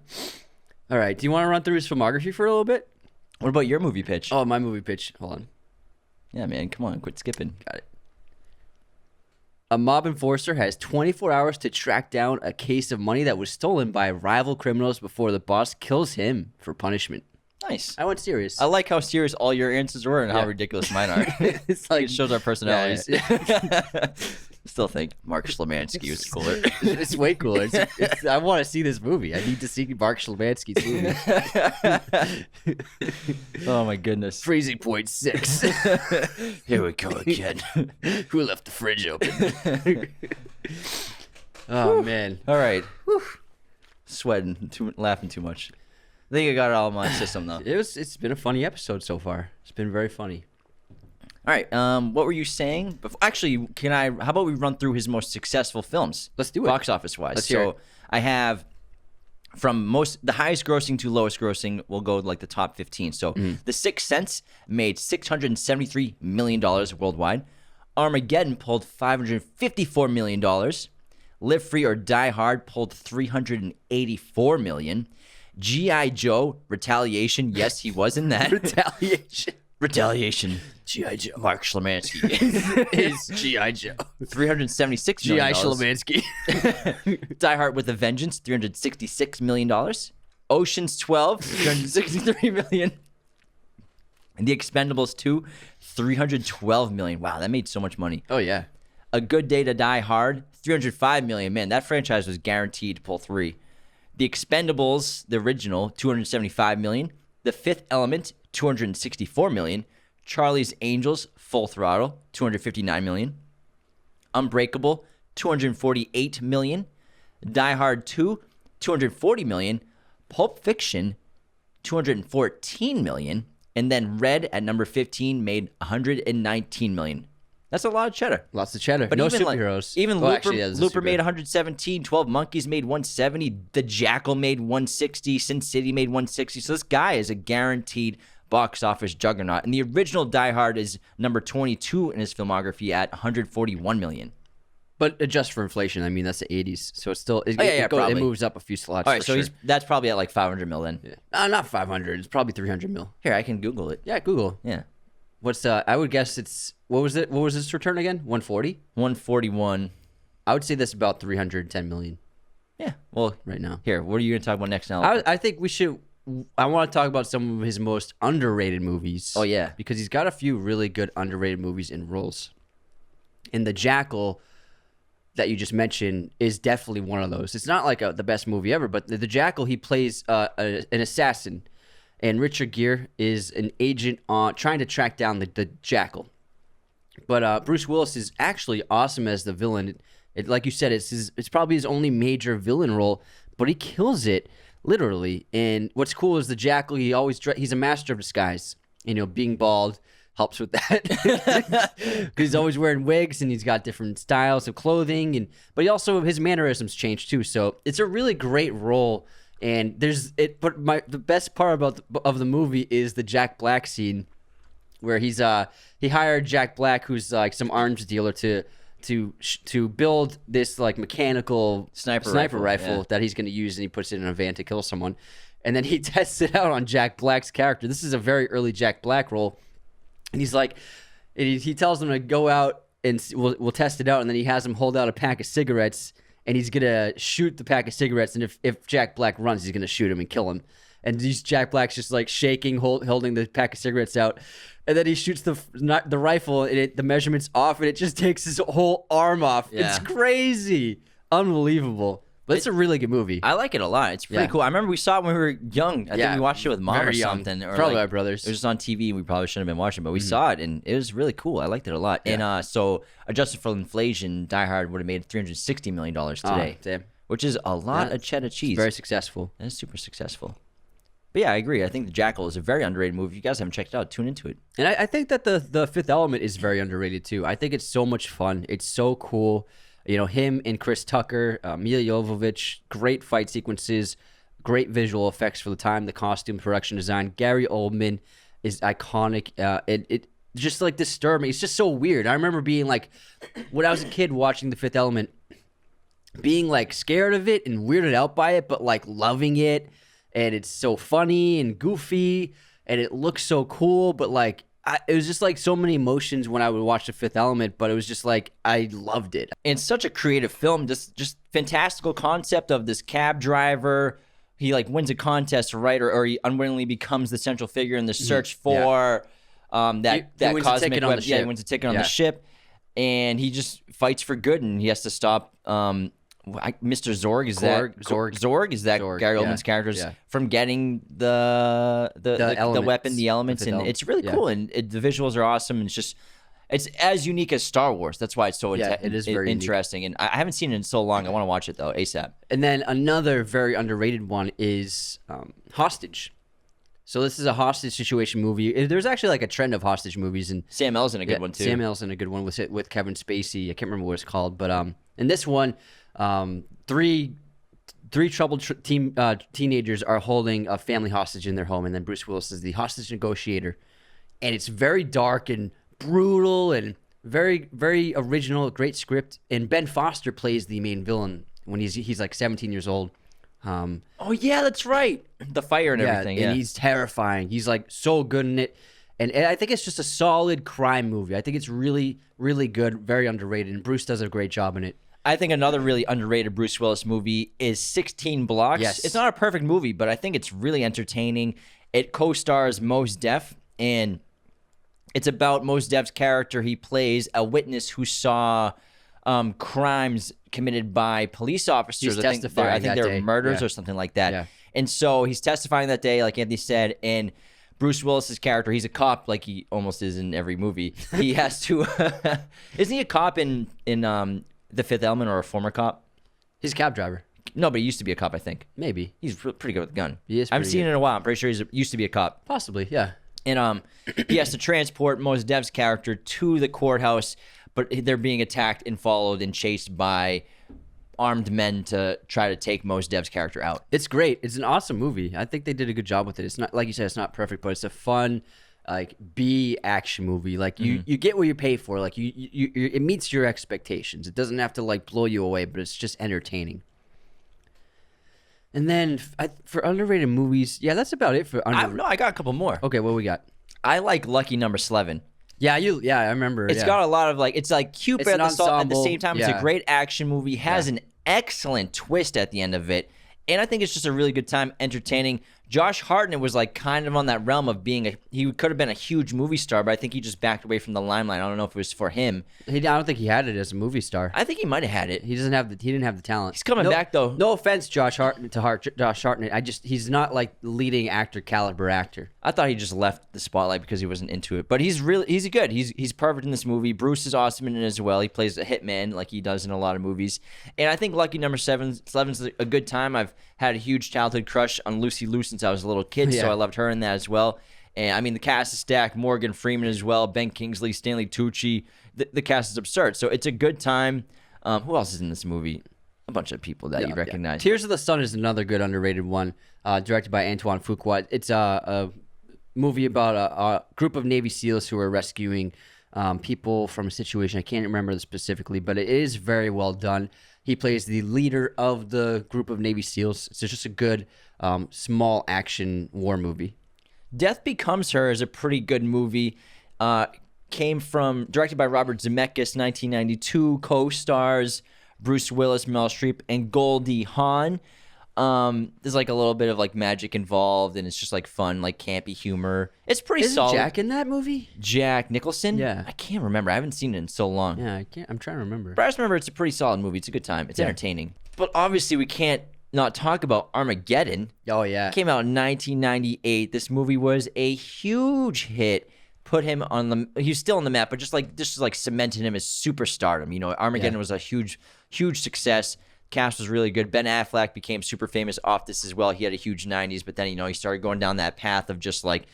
right. Do you want to run through his filmography for a little bit? What about your movie pitch? Oh, my movie pitch. Hold on. Yeah, man. Come on. Quit skipping. Got it. A mob enforcer has 24 hours to track down a case of money that was stolen by rival criminals before the boss kills him for punishment. Nice. I went serious. I like how serious all your answers were and how ridiculous mine are. It's like It shows our personalities. Yeah. Still think Mark Schlemansky was cooler. It's way cooler. I want to see this movie. I need to see Mark Schlemansky's movie. Oh my goodness. Freezing point 6. Here we go again. Who left the fridge open? Oh, man. All right. Sweating, laughing too much. I think I got it all in my system though. It's been a funny episode so far. It's been very funny. All right. What were you saying? Actually, how about we run through his most successful films? Let's do it. Box office wise. Let's hear it. I have from the highest grossing to lowest grossing. We'll go like the top 15. So The Sixth Sense made $673 million worldwide. Armageddon pulled $554 million. Live Free or Die Hard pulled $384 million. G.I. Joe, Retaliation. Yes, he was in that. Retaliation. G.I. Joe. Mark Schlemansky. Is G.I. Joe. $376 G.I. million. Schlemansky. Die Hard with a Vengeance, $366 million. Ocean's 12, $363 million. And The Expendables 2, $312 million. Wow, that made so much money. Oh, yeah. A Good Day to Die Hard, $305 million. Man, that franchise was guaranteed to pull 3. The Expendables, the original, $275 million. The Fifth Element, $264 million. Charlie's Angels, Full Throttle, $259 million. Unbreakable, $248 million. Die Hard 2, $240 million. Pulp Fiction, $214 million. And then Red at number 15 made $119 million. That's a lot of cheddar. Lots of cheddar. But no even superheroes. Even Well, Looper, actually, yeah, there's a Looper made superhero. 117. 12 Monkeys made 170. The Jackal made 160. Sin City made 160. So this guy is a guaranteed box office juggernaut. And the original Die Hard is number 22 in his filmography at $141 million. But adjust for inflation. I mean, that's the 80s. So it's still, it probably. moves up a few slots. All right, for so sure. that's probably at like 500 mil then. Yeah. Not 500. It's probably 300 mil. Here, I can Google it. Yeah, Google. Yeah. What's I would guess it's what was its return again? 140? 141. I would say that's about 310 million Yeah. Well, right now. here, what are you going to talk about next now? I think we should I want to talk about some of his most underrated movies. Oh, yeah. Because he's got a few really good underrated movies in roles. And The Jackal that you just mentioned is definitely one of those. It's not like the best movie ever, but the Jackal, he plays an assassin. And Richard Gere is an agent trying to track down the Jackal. But Bruce Willis is actually awesome as the villain. Like you said, it's probably his only major villain role, but he kills it literally. And what's cool is the Jackal. He's a master of disguise. Being bald helps with that because he's always wearing wigs and he's got different styles of clothing. But his mannerisms change too. So it's a really great role. And the best part of the movie is the Jack Black scene where he hired Jack Black, who's like some arms dealer, to build this like mechanical sniper rifle that he's going to use, and he puts it in a van to kill someone. And then he tests it out on Jack Black's character. This is a very early Jack Black role, and he's like, he tells them to go out and we'll test it out, and then he has him hold out a pack of cigarettes. And he's going to shoot the pack of cigarettes. And if Jack Black runs, he's going to shoot him and kill him. and Jack Black's just like shaking, holding the pack of cigarettes out, and then he shoots the rifle, and the measurement's off, and it just takes his whole arm off. Yeah. It's crazy, unbelievable. But it's a really good movie. I like it a lot. It's pretty cool. I remember we saw it when we were young. I think we watched it with mom or something. Or probably our brothers. It was just on TV. We probably shouldn't have been watching, but we saw it, and it was really cool. I liked it a lot. Yeah. And so, adjusted for inflation, Die Hard would have made $360 million today, Damn. which is a lot of cheddar cheese. It's very successful. It's super successful. But yeah, I agree. I think The Jackal is a very underrated movie. If you guys haven't checked it out, tune into it. And I think that the Fifth Element is very underrated too. I think it's so much fun. It's so cool. You know, him and Chris Tucker, Mila Jovovich, great fight sequences, great visual effects for the time, the costume, production design. Gary Oldman is iconic. It just like disturbing. It's just so weird. I remember being like, when I was a kid watching The Fifth Element, being like scared of it and weirded out by it, but like loving it. And it's so funny and goofy, and it looks so cool, but like, it was just like so many emotions when I would watch The Fifth Element, but it was just like, I loved it. It's such a creative film, just fantastical concept of this cab driver. He like wins a contest, right? Or he unwittingly becomes the central figure in the search for that cosmic web. Yeah, he wins a ticket on the ship, and he just fights for good, and he has to stop Mr. Zorg is Zorg is that Gary Oldman's characters from getting the weapon, the elements, and it's really cool, and the visuals are awesome, and it's as unique as Star Wars. That's why it's so it is very interesting, and I haven't seen it in so long. I want to watch it though ASAP. And then another very underrated one is Hostage. So this is a hostage situation movie. There's actually like a trend of hostage movies, and Sam L's in a good one too. Sam L's in a good one with Kevin Spacey. I can't remember what it's called, but in this one. Three troubled teenagers are holding a family hostage in their home, and then Bruce Willis is the hostage negotiator, and it's very dark and brutal and very, very original, great script. And Ben Foster plays the main villain when he's like 17 years old. Oh yeah, that's right. The fire and everything. Yeah, and he's terrifying. He's like so good in it, and I think it's just a solid crime movie. I think it's really, really good, very underrated, and Bruce does a great job in it. I think another really underrated Bruce Willis movie is 16 Blocks. Yes. It's not a perfect movie, but I think it's really entertaining. It co-stars Mos Def, and it's about Mos Def's character. He plays a witness who saw crimes committed by police officers. He's testifying I think that they're day. murders or something like that. Yeah. And so he's testifying that day, like Anthony said, and Bruce Willis's character, he's a cop, like he almost is in every movie. He has to... Isn't he a cop in The Fifth Element, or a former cop? He's a cab driver. No, but he used to be a cop, I think. Maybe. He's pretty good with a gun. He is I haven't pretty seen good. it in a while. I'm pretty sure he used to be a cop. Possibly, yeah. And he has to transport Mos Def's character to the courthouse, but they're being attacked and followed and chased by armed men to try to take Mos Def's character out. It's great. It's an awesome movie. I think they did a good job with it. It's not, like you said, it's not perfect, but it's a fun, like, B action movie. Like, you get what you pay for. Like, you it meets your expectations. It doesn't have to like blow you away, but it's just entertaining. And then for underrated movies, yeah, that's about it for underrated. I got a couple more. Okay, what we got? I like Lucky Number 11. Yeah, I remember. It's got a lot of it's like cute, but at the same time, it's a yeah. great action movie. Has an excellent twist at the end of it, and I think it's just a really good time, entertaining. Josh Hartnett was like kind of on that realm of being he could have been a huge movie star, but I think he just backed away from the limelight. I don't know if it was for him. I don't think he had it as a movie star. I think he might have had it. He didn't have the talent. He's coming back though. No offense, Josh Hartnett. He's not like leading actor caliber actor. I thought he just left the spotlight because he wasn't into it. But he's good. He's perfect in this movie. Bruce is awesome in it as well. He plays a hitman like he does in a lot of movies. And I think Lucky Number 11's a good time. I've had a huge childhood crush on Lucy Liu since I was a little kid, so I loved her in that as well. And I mean, the cast is stacked. Morgan Freeman as well, Ben Kingsley, Stanley Tucci. The cast is absurd. So it's a good time. Who else is in this movie? A bunch of people that you recognize. Tears of the Sun is another good underrated one, directed by Antoine Fuqua. It's a movie about a group of Navy SEALs who are rescuing people from a situation. I can't remember specifically, but it is very well done. He plays the leader of the group of Navy SEALs. It's just a good small action war movie. Death Becomes Her is a pretty good movie. Directed by Robert Zemeckis, 1992. Co-stars Bruce Willis, Meryl Streep, and Goldie Hawn. There's like a little bit of like magic involved, and it's just like fun, like campy humor. It's pretty Isn't solid. Jack in that movie? Jack Nicholson? Yeah. I can't remember. I haven't seen it in so long. Yeah, I'm trying to remember. But I just remember it's a pretty solid movie. It's a good time. It's entertaining. But obviously, we can't not talk about Armageddon. Oh yeah. It came out in 1998. This movie was a huge hit. Put him on the. He was still on the map, but just like cemented him as superstardom. You know, Armageddon was a huge success. Cast was really good. Ben Affleck became super famous off this as well. He had a huge 90s, but then he started going down that path of just like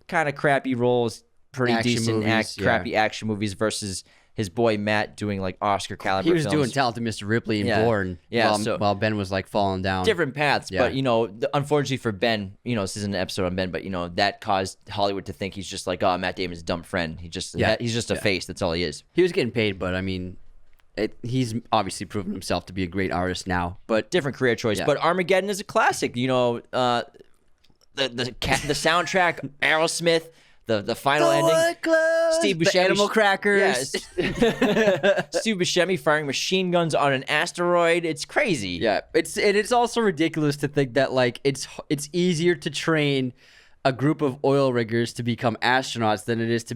kind of crappy roles, pretty Action decent movies, crappy action movies versus his boy Matt doing like Oscar caliber. He was films. doing Talented Mr. Ripley and Yeah. Bourne. Yeah, While Ben was like falling down. Different paths, Yeah. but unfortunately for Ben, this isn't an episode on Ben, but that caused Hollywood to think he's just like, oh, Matt Damon's a dumb friend. He's just a face. That's all he is. He was getting paid, but I mean, he's obviously proven himself to be a great artist now. But Different career choice. Yeah. But Armageddon is a classic. The soundtrack, Aerosmith, the final ending. Steve Buscemi, the animal crackers. Yes. Steve Buscemi firing machine guns on an asteroid. It's crazy. Yeah, it's also ridiculous to think that like it's easier to train a group of oil riggers to become astronauts than it is to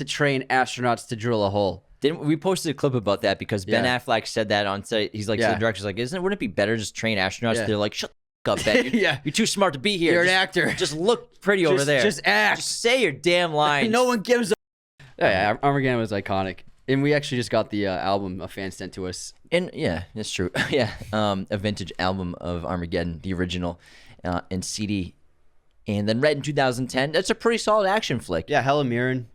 train astronauts to drill a hole. We posted a clip about that because Ben Yeah. Affleck said that on set. He's like, to the director's like, wouldn't it be better to just train astronauts? Yeah. They're like, shut the fuck up, Ben. You're too smart to be here. You're an Just- actor. Just look pretty over there. Just act. Just say your damn lines. No one gives a. Yeah, Armageddon was iconic, and we actually just got the album a fan sent to us. And yeah, that's true. Yeah, a vintage album of Armageddon, the original, and CD. And then Red in 2010. That's a pretty solid action flick. Yeah, Helen Mirren.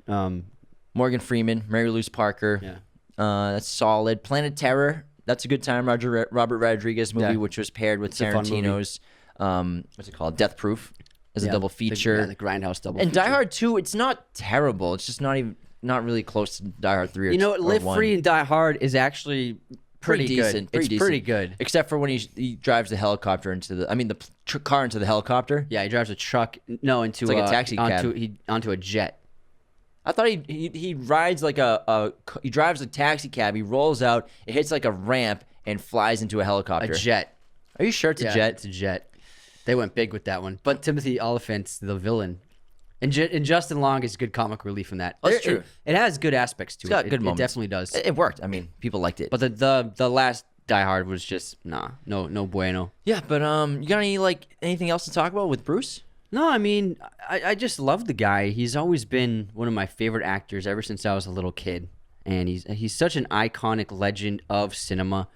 Morgan Freeman, Mary Louise Parker. Yeah. That's solid. Planet Terror. That's a good time. Robert Rodriguez movie, which was paired with a fun Tarantino's. What's it called? Death Proof as a double feature. The Grindhouse double. And feature. Die Hard 2. It's not terrible. It's just not really close to Die Hard 3 or Live 1. Free and Die Hard is actually pretty decent. good. It's pretty good. Except for when he drives the helicopter into the car into the helicopter. Yeah, he drives a truck. No, into It's like a taxi cab. onto a jet. I thought he rides like he drives a taxi cab. He rolls out. It hits like a ramp and flies into a helicopter. A jet. Are you sure it's a jet? It's a jet. They went big with that one. But Timothy Olyphant's the villain. And Justin Long is good comic relief in that. That's true. It has good aspects to It's got it. good moments. It definitely does. It worked. I mean, people liked it. But the last Die Hard was just no bueno. Yeah, but you got anything else to talk about with Bruce? No, I mean, I just love the guy. He's always been one of my favorite actors ever since I was a little kid, and he's such an iconic legend of cinema.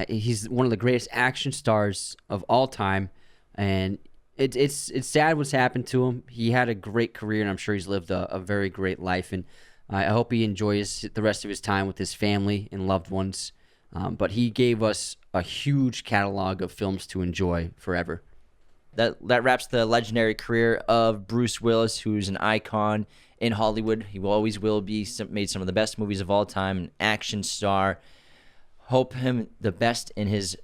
He's one of the greatest action stars of all time, and it's sad what's happened to him. He had a great career, and I'm sure he's lived a very great life, and I hope he enjoys the rest of his time with his family and loved ones. But he gave us a huge catalog of films to enjoy forever. That wraps the legendary career of Bruce Willis, who's an icon in Hollywood. He always will be. Made some of the best movies of all time, an action star. Hope him the best in his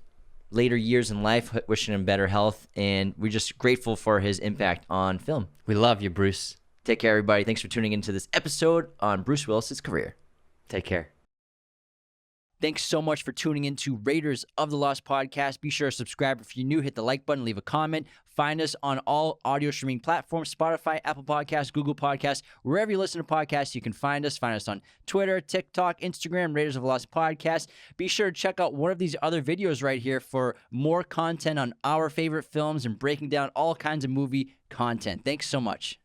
later years in life, wishing him better health, and we're just grateful for his impact on film. We love you, Bruce. Take care, everybody. Thanks for tuning into this episode on Bruce Willis's career. Take care. Thanks so much for tuning in to Raiders of the Lost podcast. Be sure to subscribe if you're new. Hit the like button, leave a comment. Find us on all audio streaming platforms, Spotify, Apple Podcasts, Google Podcasts, wherever you listen to podcasts, you can find us. Find us on Twitter, TikTok, Instagram, Raiders of the Lost podcast. Be sure to check out one of these other videos right here for more content on our favorite films and breaking down all kinds of movie content. Thanks so much.